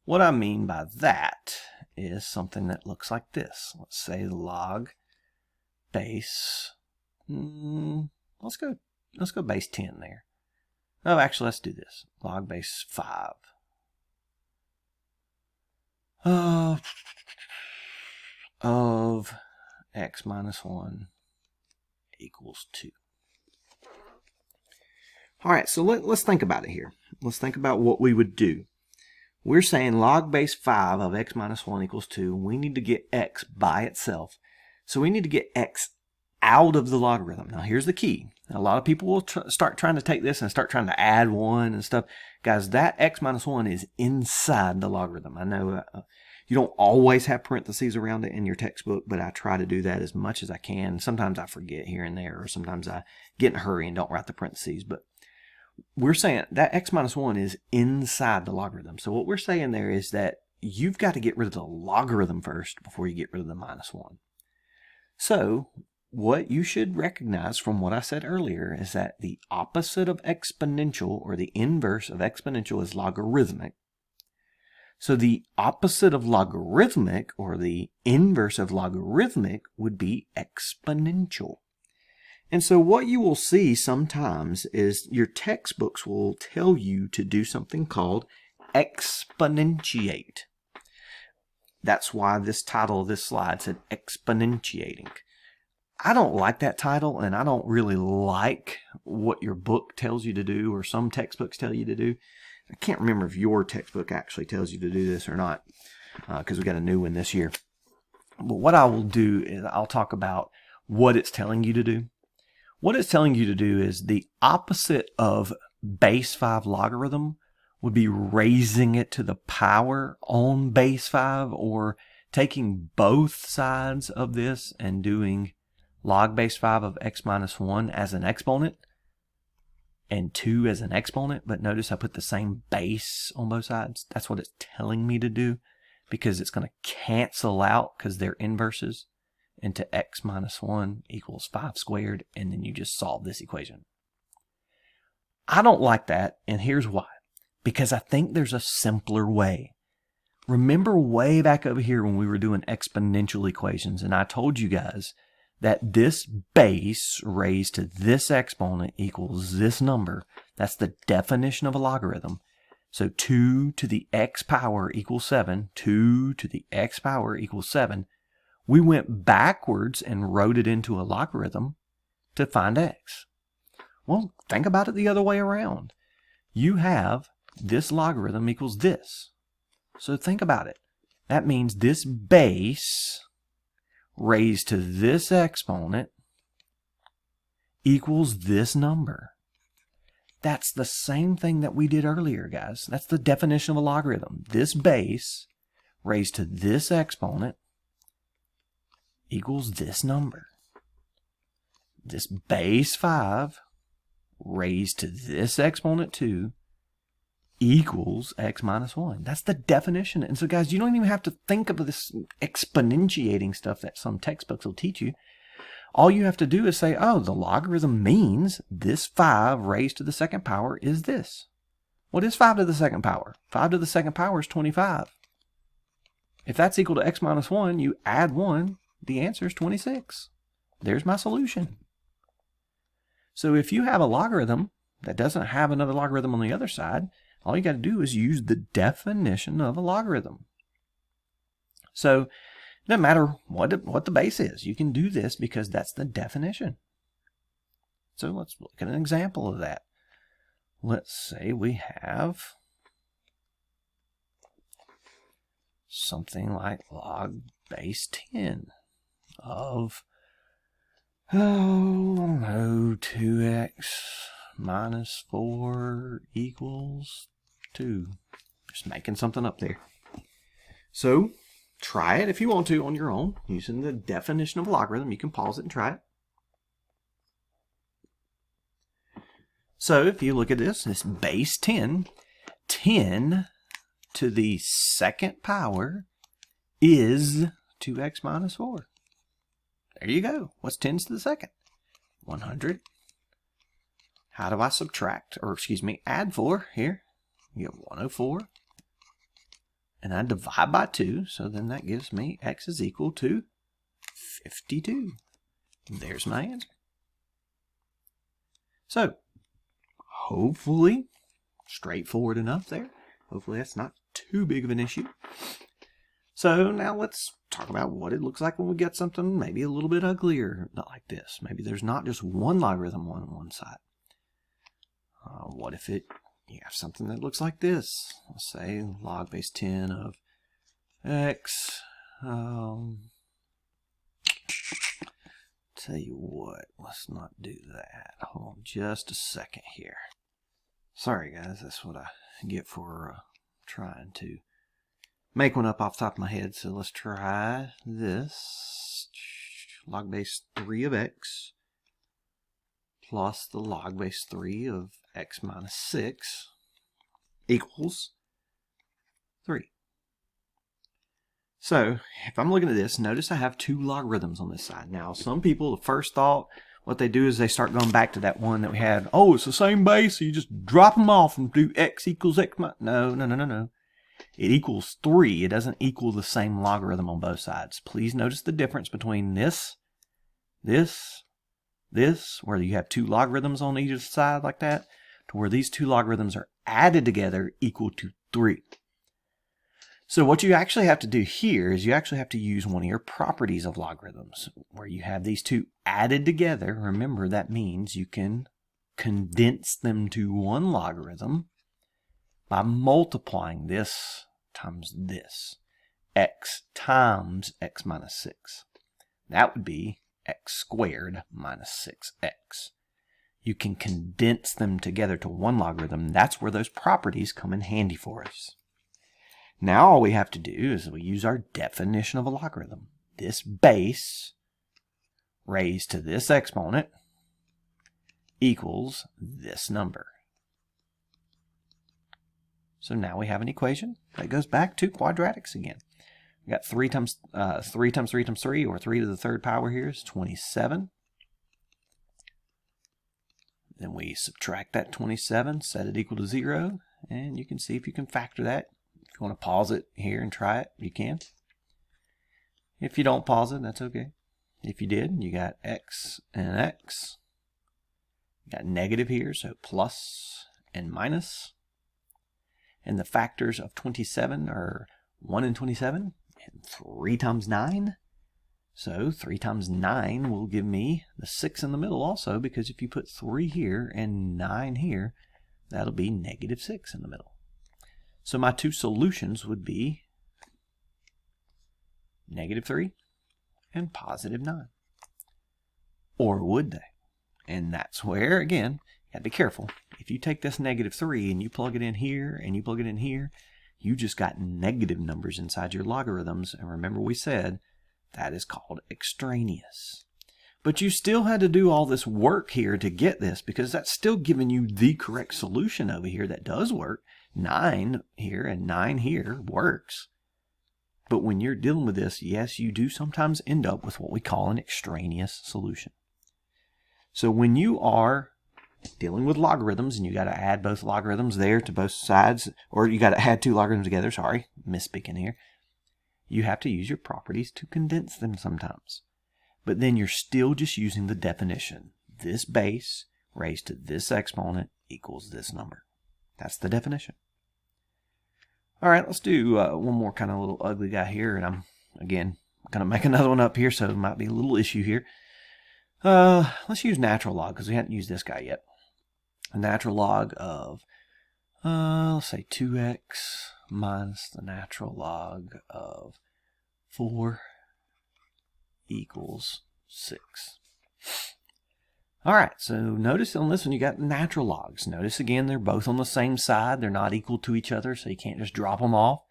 What I mean by that is something that looks like this. Let's say log base, let's go base 10 there. Oh, actually, let's do this. Log base 5 of x minus 1 equals 2. All right, so let's think about it here. Let's think about what we would do. We're saying log base 5 of x minus 1 equals 2. We need to get x by itself. So we need to get x out of the logarithm. Now, here's the key. A lot of people will start trying to take this and start trying to add 1 and stuff. Guys, that x minus 1 is inside the logarithm. I know you don't always have parentheses around it in your textbook, but I try to do that as much as I can. Sometimes I forget here and there, or sometimes I get in a hurry and don't write the parentheses. But we're saying that x minus 1 is inside the logarithm. So what we're saying there is that you've got to get rid of the logarithm first before you get rid of the minus 1. So what you should recognize from what I said earlier is that the opposite of exponential, or the inverse of exponential, is logarithmic. So the opposite of logarithmic, or the inverse of logarithmic, would be exponential. And so what you will see sometimes is your textbooks will tell you to do something called exponentiate. That's why this title of this slide said exponentiating. I don't like that title, and I don't really like what your book tells you to do, or some textbooks tell you to do. I can't remember if your textbook actually tells you to do this or not, because we got a new one this year. But what I will do is I'll talk about what it's telling you to do. What it's telling you to do is the opposite of base 5 logarithm would be raising it to the power on base 5, or taking both sides of this and doing log base 5 of x minus 1 as an exponent and 2 as an exponent. But notice I put the same base on both sides. That's what it's telling me to do, because it's going to cancel out, because they're inverses, into x minus 1 equals 5 squared, and then you just solve this equation. I don't like that, and here's why. Because I think there's a simpler way. Remember way back over here when we were doing exponential equations, and I told you guys that this base raised to this exponent equals this number. That's the definition of a logarithm. So 2 to the x power equals 7. 2 to the x power equals 7. We went backwards and wrote it into a logarithm to find x. Well, think about it the other way around. You have this logarithm equals this. So think about it. That means this base raised to this exponent equals this number. That's the same thing that we did earlier, guys. That's the definition of a logarithm. This base raised to this exponent equals this number. This base 5 raised to this exponent 2 equals x minus 1. That's the definition. And so, guys, you don't even have to think of this exponentiating stuff that some textbooks will teach you. All you have to do is say, oh, the logarithm means this 5 raised to the second power is this. What is 5 to the second power? 5 to the second power is 25. If that's equal to x minus 1, you add 1, the answer is 26. There's my solution. So if you have a logarithm that doesn't have another logarithm on the other side, all you got to do is use the definition of a logarithm. So it doesn't matter what the base is. You can do this because that's the definition. So let's look at an example of that. Let's say we have something like log base 10 of, I don't know, 2x minus 4 equals 2. Just making something up there. So try it if you want to on your own using the definition of a logarithm. You can pause it and try it. So if you look at this base 10, 10 to the second power is 2x minus 4. There you go. What's 10 to the second? 100. How do I subtract, or excuse me, add 4 here? You get 104. And I divide by 2, so then that gives me x is equal to 52. There's my answer. So, hopefully, straightforward enough there. Hopefully that's not too big of an issue. So now let's talk about what it looks like when we get something maybe a little bit uglier, not like this. Maybe there's not just one logarithm on one side. What if you have something that looks like this? Let's say log base 10 of x. Tell you what, let's not do that. Hold on just a second here. Sorry guys, that's what I get for trying to make one up off the top of my head. So let's try this. Log base 3 of x plus the log base 3 of x minus 6 equals 3. So if I'm looking at this, notice I have 2 logarithms on this side. Now some people, the first thought, what they do is they start going back to that one that we had. Oh, it's the same base, so you just drop them off and do x equals x minus. No. It equals 3. It doesn't equal the same logarithm on both sides. Please notice the difference between this, where you have 2 logarithms on each side like that, to where these 2 logarithms are added together equal to 3. So what you actually have to do here is you actually have to use one of your properties of logarithms, where you have these 2 added together. Remember, that means you can condense them to one logarithm by multiplying this times this. X times x minus 6. That would be x squared minus 6x. You can condense them together to one logarithm. That's where those properties come in handy for us. Now all we have to do is we use our definition of a logarithm. This base raised to this exponent equals this number. So now we have an equation that goes back to quadratics again. We got 3 times 3 times 3 times 3, or 3 to the third power here is 27. Then we subtract that 27, set it equal to 0, and you can see if you can factor that. If you want to pause it here and try it, you can. If you don't pause it, that's okay. If you did, you got x and x. You got negative here, so plus and minus. And the factors of 27 are 1 and 27, and 3 times 9. So 3 times 9 will give me the 6 in the middle also, because if you put 3 here and 9 here, that'll be negative 6 in the middle. So my 2 solutions would be negative 3 and positive 9. Or would they? And that's where, again, you gotta be careful. If you take this negative 3 and you plug it in here and you plug it in here, you just got negative numbers inside your logarithms. And remember we said that is called extraneous. But you still had to do all this work here to get this, because that's still giving you the correct solution over here that does work. 9 here and 9 here works. But when you're dealing with this, yes, you do sometimes end up with what we call an extraneous solution. So when you are dealing with logarithms and you got to add both logarithms there to both sides, or you got to add 2 logarithms together, sorry, misspeaking here, you have to use your properties to condense them sometimes. But then you're still just using the definition. This base raised to this exponent equals this number. That's the definition. All right, let's do one more kind of little ugly guy here, and I'm, again, going to make another one up here, so it might be a little issue here. Let's use natural log, because we haven't used this guy yet. A natural log of, let's say 2x minus the natural log of 4 equals 6. All right, so notice on this one you got natural logs. Notice again they're both on the same side. They're not equal to each other, so you can't just drop them off.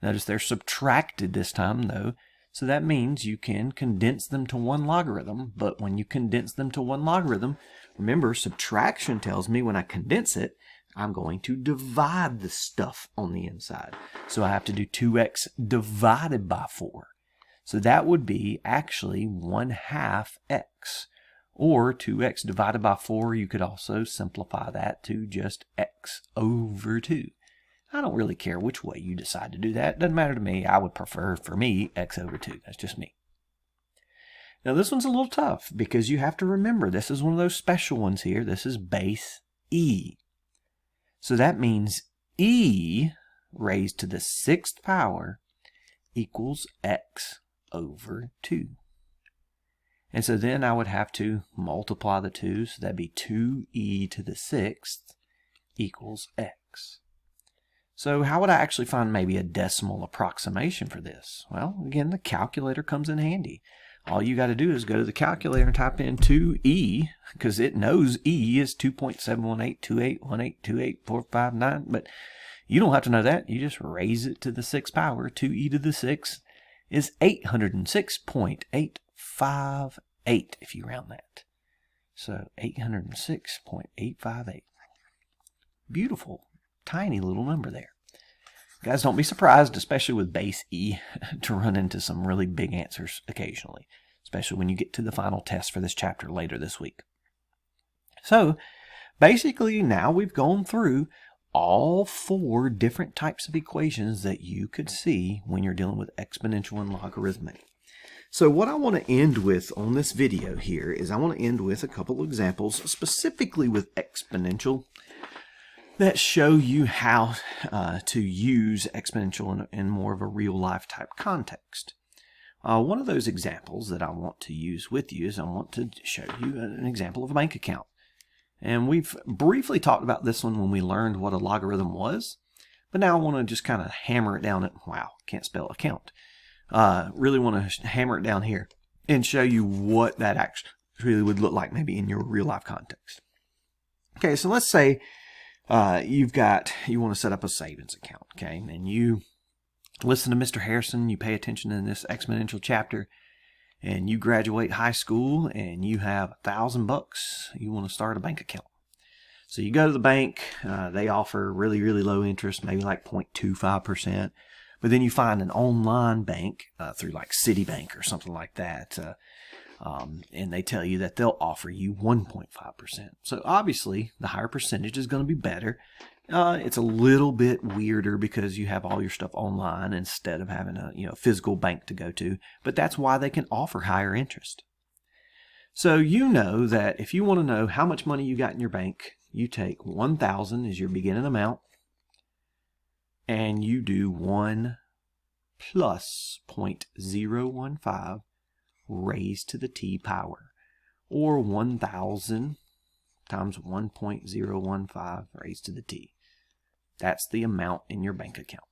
Notice they're subtracted this time, though. So that means you can condense them to one logarithm. But when you condense them to one logarithm, remember, subtraction tells me when I condense it, I'm going to divide the stuff on the inside. So I have to do 2x divided by 4. So that would be actually 1/2 x. Or 2x divided by 4, you could also simplify that to just x over 2. I don't really care which way you decide to do that. It doesn't matter to me. I would prefer, for me, x over 2. That's just me. Now this one's a little tough because you have to remember this is one of those special ones here. This is base e. So that means e raised to the 6th power equals x over 2. And so then I would have to multiply the 2, so that'd be 2e to the 6th equals x. So how would I actually find maybe a decimal approximation for this? Well, again, the calculator comes in handy. All you got to do is go to the calculator and type in 2e, because it knows e is 2.71828182845 but you don't have to know that. You just raise it to the 6th power. 2e to the 6th is 806.858 if you round that. So 806.858. Beautiful, tiny little number there. Guys, don't be surprised, especially with base E, to run into some really big answers occasionally, especially when you get to the final test for this chapter later this week. So basically now we've gone through all 4 different types of equations that you could see when you're dealing with exponential and logarithmic. So what I want to end with on this video here is I want to end with a couple of examples specifically with exponential that show you how to use exponential in more of a real life type context. One of those examples that I want to use with you is I want to show you an example of a bank account. And we've briefly talked about this one when we learned what a logarithm was, but now I want to just kind of hammer it down at, wow, can't spell account. Really want to hammer it down here and show you what that actually would look like maybe in your real life context. Okay, so let's say you want to set up a savings account, okay, and you listen to Mr. Harrison, you pay attention in this exponential chapter, and you graduate high school and you have $1,000. You want to start a bank account. So you go to the bank, they offer really, really low interest, maybe like 0.25%. But then you find an online bank through like Citibank or something like that, and they tell you that they'll offer you 1.5%. So obviously, the higher percentage is going to be better. It's a little bit weirder because you have all your stuff online instead of having a physical bank to go to. But that's why they can offer higher interest. So you know that if you want to know how much money you got in your bank, you take 1,000 as your beginning amount, and you do 1 plus 0.015 raised to the t power, or 1,000 times 1.015 raised to the t. That's the amount in your bank account.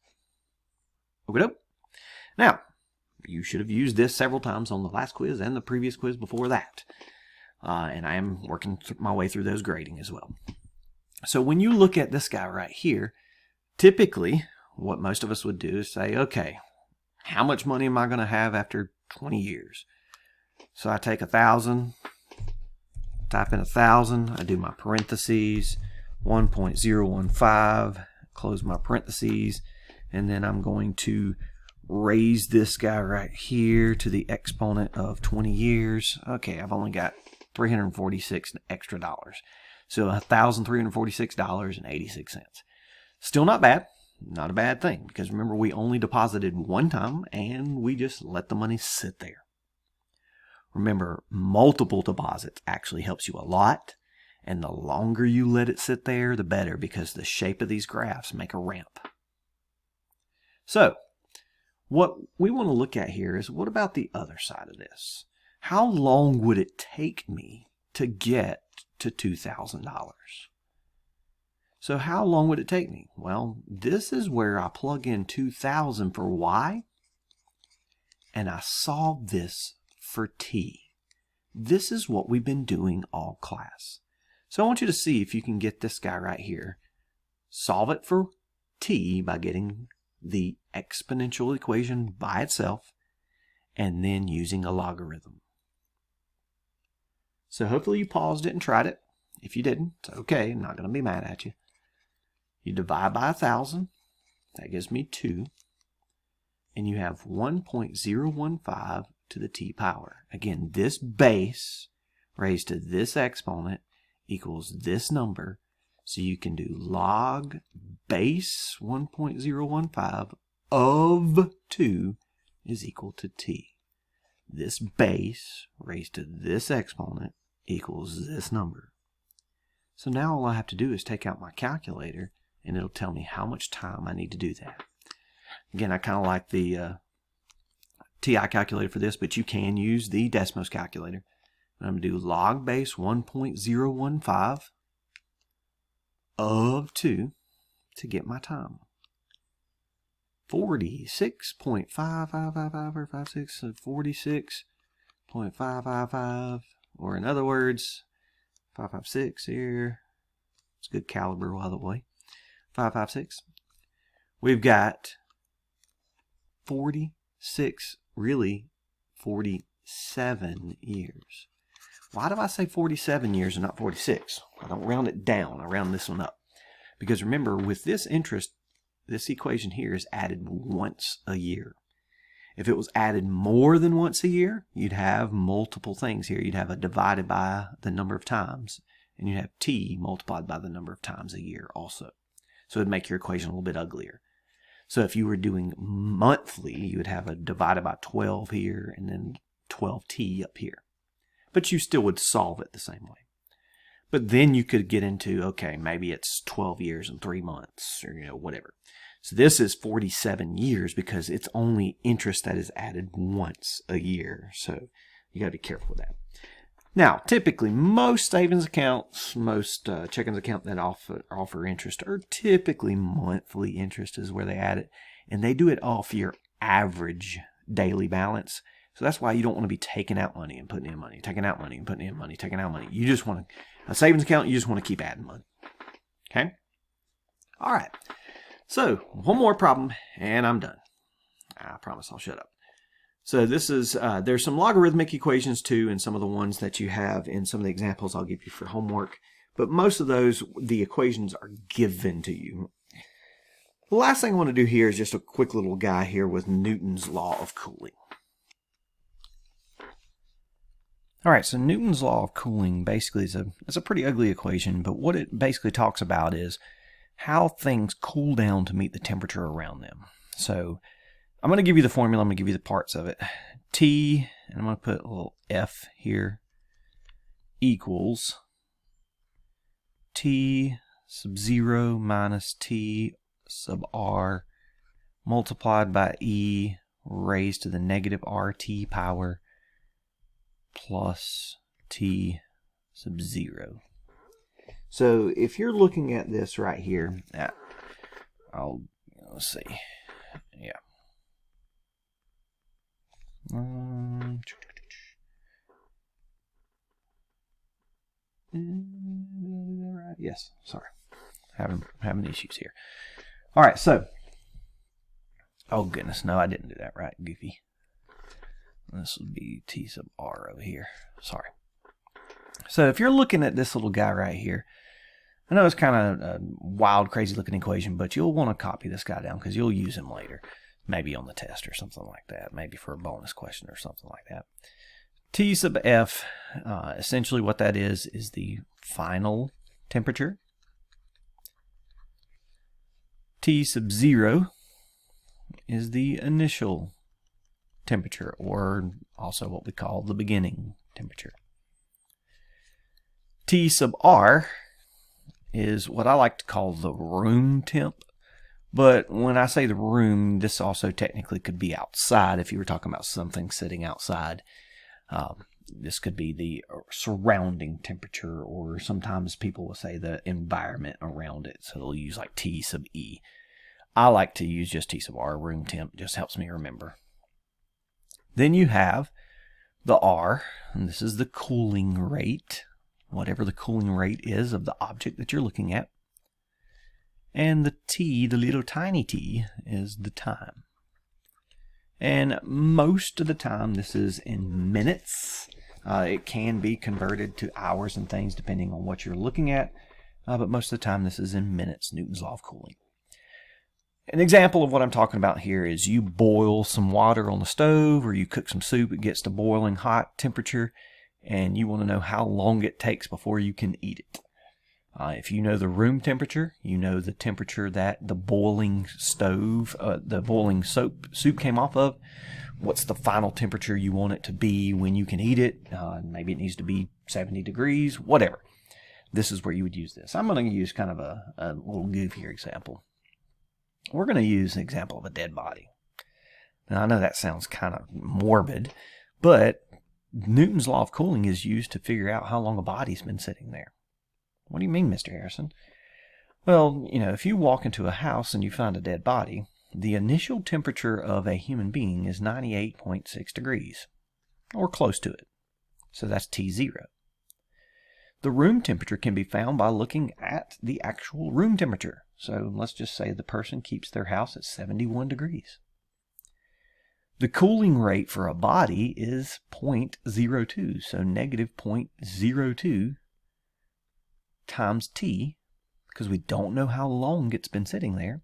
Okay. Now, you should have used this several times on the last quiz and the previous quiz before that. And I am working my way through those grading as well. So when you look at this guy right here, typically what most of us would do is say, okay, how much money am I going to have after 20 years? So I take 1,000, type in 1,000, I do my parentheses, 1.015, close my parentheses, and then I'm going to raise this guy right here to the exponent of 20 years. Okay, I've only got $346 extra dollars. So $1,346.86. Still not bad. Not a bad thing, because remember, we only deposited one time and we just let the money sit there. Remember, multiple deposits actually helps you a lot, And the longer you let it sit there, the better, because the shape of these graphs make a ramp. So, what we want to look at here is, what about the other side of this? How long would it take me to get to $2,000? So how long would it take me? Well, this is where I plug in 2,000 for y, and I solve this for t. This is what we've been doing all class. So I want you to see if you can get this guy right here. Solve it for t by getting the exponential equation by itself and then using a logarithm. So hopefully you paused it and tried it. If you didn't, it's okay. I'm not going to be mad at you. You divide by 1,000. That gives me 2. And you have 1.015 to the t power. Again, this base raised to this exponent equals this number. So you can do log base 1.015 of 2 is equal to t. This base raised to this exponent equals this number. So now all I have to do is take out my calculator, and it'll tell me how much time I need to do that. Again, I kind of like the TI calculator for this, but you can use the Desmos calculator. And I'm going to do log base 1.015 of 2 to get my time. 46.55556, 46.555, or in other words, 556 here. It's a good caliber, by the way. 556. We've got 46, really 47 years. Why do I say 47 years and not 46? I don't round it down. I round this one up. Because remember, with this interest, this equation here is added once a year. If it was added more than once a year, you'd have multiple things here. You'd have a divided by the number of times, and you'd have t multiplied by the number of times a year also. So it'd make your equation a little bit uglier. So if you were doing monthly, you would have a divided by 12 here and then 12t up here. But you still would solve it the same way. But then you could get into, okay, maybe it's 12 years and 3 months, or whatever. So this is 47 years because it's only interest that is added once a year. So you got to be careful with that. Now, typically, most savings accounts, most checking accounts that offer interest are typically monthly interest is where they add it. And they do it off your average daily balance. So that's why you don't want to be taking out money and putting in money, taking out money and putting in money, taking out money. You just want to, a savings account, you just want to keep adding money. Okay? All right. So, one more problem, and I'm done. I promise I'll shut up. So this is, there's some logarithmic equations too, and some of the ones that you have in some of the examples I'll give you for homework. But most of those, the equations are given to you. The last thing I want to do here is just a quick little guy here with Newton's law of cooling. All right, so Newton's law of cooling basically is it's a pretty ugly equation, but what it basically talks about is how things cool down to meet the temperature around them. So I'm going to give you the formula. I'm going to give you the parts of it. T, and I'm going to put a little F here, equals T sub 0 minus T sub R multiplied by E raised to the negative RT power plus T sub 0. So if you're looking at this right here, let's see. Yeah. Yes, sorry. Having issues here. All right, so. Oh goodness, no, I didn't do that right, goofy. This would be T sub R over here. Sorry. So if you're looking at this little guy right here, I know it's kind of a wild, crazy looking equation, but you'll want to copy this guy down because you'll use him later. Maybe on the test or something like that. Maybe for a bonus question or something like that. T sub F, essentially what that is the final temperature. T sub 0 is the initial temperature, or also what we call the beginning temperature. T sub r is what I like to call the room temp. But when I say the room, this also technically could be outside if you were talking about something sitting outside. This could be the surrounding temperature, or sometimes people will say the environment around it. So they'll use like T sub E. I like to use just T sub R, room temp. It just helps me remember. Then you have the R, and this is the cooling rate, whatever the cooling rate is of the object that you're looking at. And the T, the little tiny t, is the time. And most of the time this is in minutes. It can be converted to hours and things depending on what you're looking at, but most of the time this is in minutes, Newton's law of cooling. An example of what I'm talking about here is you boil some water on the stove, or you cook some soup, it gets to boiling hot temperature, and you want to know how long it takes before you can eat it. If you know the room temperature, you know the temperature that the boiling stove, the boiling soup came off of. What's the final temperature you want it to be when you can eat it? Maybe it needs to be 70 degrees, whatever. This is where you would use this. I'm going to use kind of a little goofier example. We're going to use an example of a dead body. Now, I know that sounds kind of morbid, but Newton's law of cooling is used to figure out how long a body's been sitting there. What do you mean, Mr. Harrison? Well, if you walk into a house and you find a dead body, the initial temperature of a human being is 98.6 degrees, or close to it. So that's T0. The room temperature can be found by looking at the actual room temperature. So let's just say the person keeps their house at 71 degrees. The cooling rate for a body is 0.02, so negative 0.02 times T, because we don't know how long it's been sitting there.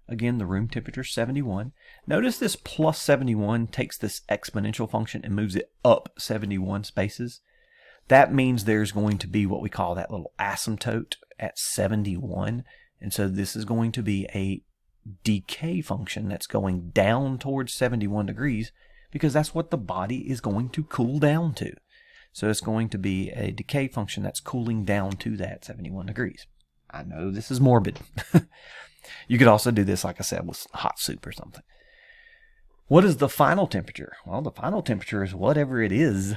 Again, the room temperature is 71. Notice this plus 71 takes this exponential function and moves it up 71 spaces. That means there's going to be what we call that little asymptote at 71. And so this is going to be a decay function that's going down towards 71 degrees because that's what the body is going to cool down to. So it's going to be a decay function that's cooling down to that 71 degrees. I know this is morbid. You could also do this, like I said, with hot soup or something. What is the final temperature? Well, the final temperature is whatever it is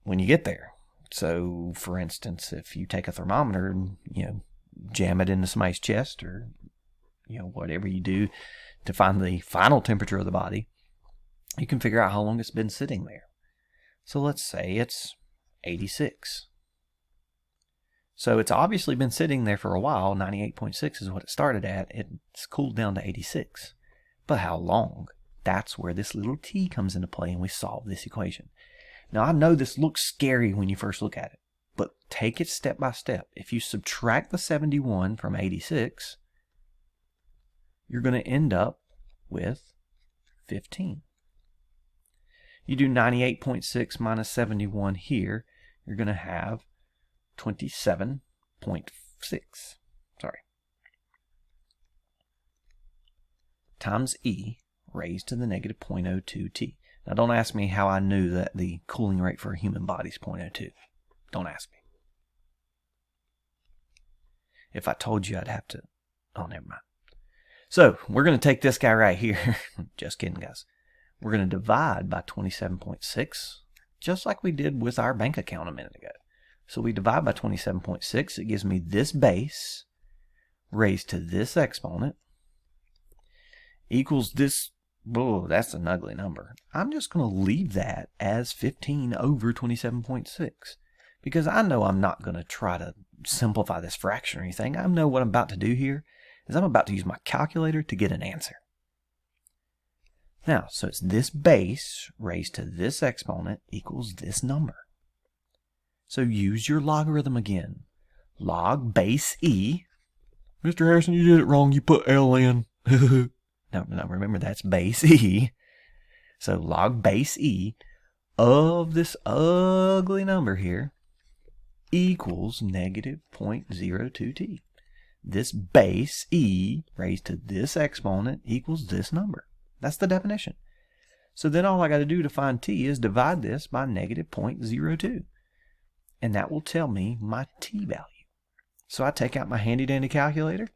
when you get there. So, for instance, if you take a thermometer and, jam it into somebody's chest, or, whatever you do to find the final temperature of the body, you can figure out how long it's been sitting there. So let's say it's 86. So it's obviously been sitting there for a while. 98.6 is what it started at. It's cooled down to 86. But how long? That's where this little t comes into play, and we solve this equation. Now, I know this looks scary when you first look at it, but take it step by step. If you subtract the 71 from 86, you're going to end up with 15. You do 98.6 minus 71 here, you're going to have 27.6. Times E raised to the negative 0.02t. Now, don't ask me how I knew that the cooling rate for a human body is 0.02. Don't ask me. If I told you, I'd have to... Oh, never mind. So, we're going to take this guy right here. Just kidding, guys. We're going to divide by 27.6, just like we did with our bank account a minute ago. So we divide by 27.6. It gives me this base raised to this exponent equals this. Oh, that's an ugly number. I'm just going to leave that as 15 over 27.6 because I know I'm not going to try to simplify this fraction or anything. I know what I'm about to do here is I'm about to use my calculator to get an answer. Now, so it's this base raised to this exponent equals this number. So use your logarithm again. Log base E. Mr. Harrison, you did it wrong. You put L in. No, remember that's base E. So log base E of this ugly number here equals negative 0.02t. This base E raised to this exponent equals this number. That's the definition. So then all I got to do to find t is divide this by negative 0.02. and that will tell me my t value. So I take out my handy dandy calculator,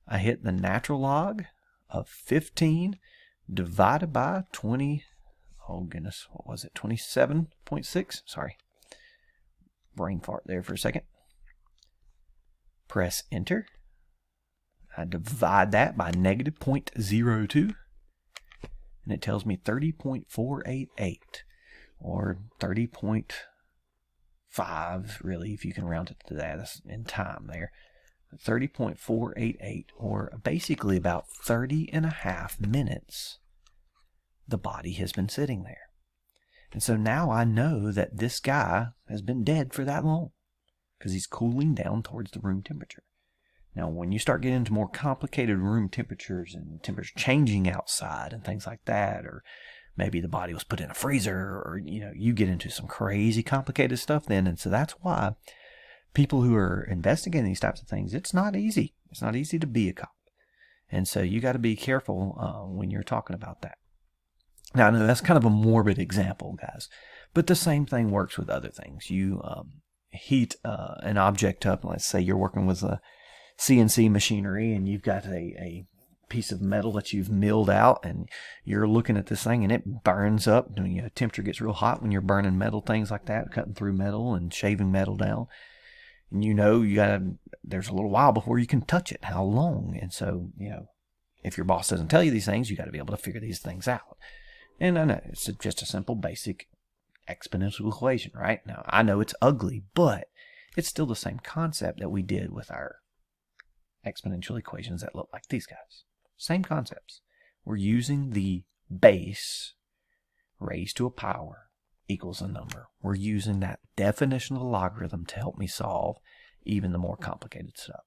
I hit the natural log of 15 divided by 20, oh goodness, what was it, 27.6? Sorry, brain fart there for a second. Press enter. I divide that by negative 0.02, and it tells me 30.488, or 30.5, really, if you can round it to that. That's in time there. 30.488, or basically about 30.5 minutes the body has been sitting there. And so now I know that this guy has been dead for that long, because he's cooling down towards the room temperature. Now, when you start getting into more complicated room temperatures and temperature changing outside and things like that, or maybe the body was put in a freezer, or you get into some crazy complicated stuff then. And so that's why people who are investigating these types of things, it's not easy. It's not easy to be a cop. And so you got to be careful when you're talking about that. Now, I know that's kind of a morbid example, guys, but the same thing works with other things. You heat an object up, and let's say you're working with a CNC machinery, and you've got a piece of metal that you've milled out, and you're looking at this thing, and it burns up. Temperature gets real hot when you're burning metal, things like that, cutting through metal and shaving metal down. And there's a little while before you can touch it. How long? And so, if your boss doesn't tell you these things, you got to be able to figure these things out. And I know it's just a simple, basic exponential equation, right? Now, I know it's ugly, but it's still the same concept that we did with our exponential equations that look like these guys. Same concepts. We're using the base raised to a power equals a number. We're using that definition of the logarithm to help me solve even the more complicated stuff.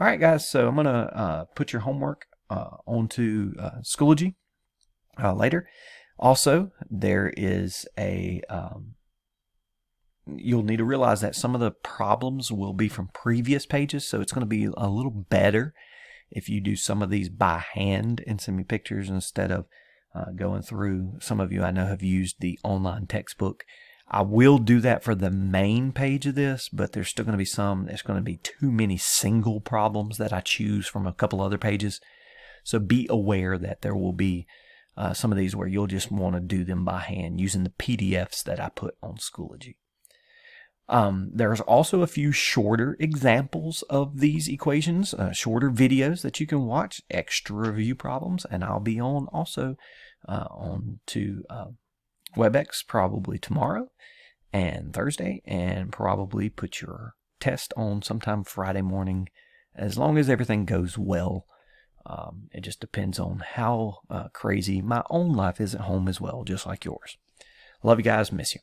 All right, guys, so I'm going to put your homework onto Schoology later. Also, there is you'll need to realize that some of the problems will be from previous pages, so it's going to be a little better if you do some of these by hand and send me pictures instead of going through. Some of you I know have used the online textbook. I will do that for the main page of this, but there's still going to be there's going to be too many single problems that I choose from a couple other pages. So be aware that there will be some of these where you'll just want to do them by hand using the PDFs that I put on Schoology. There's also a few shorter examples of these equations, shorter videos that you can watch, extra review problems, and I'll be on to WebEx probably tomorrow and Thursday, and probably put your test on sometime Friday morning, as long as everything goes well. It just depends on how crazy my own life is at home as well, just like yours. Love you guys, miss you.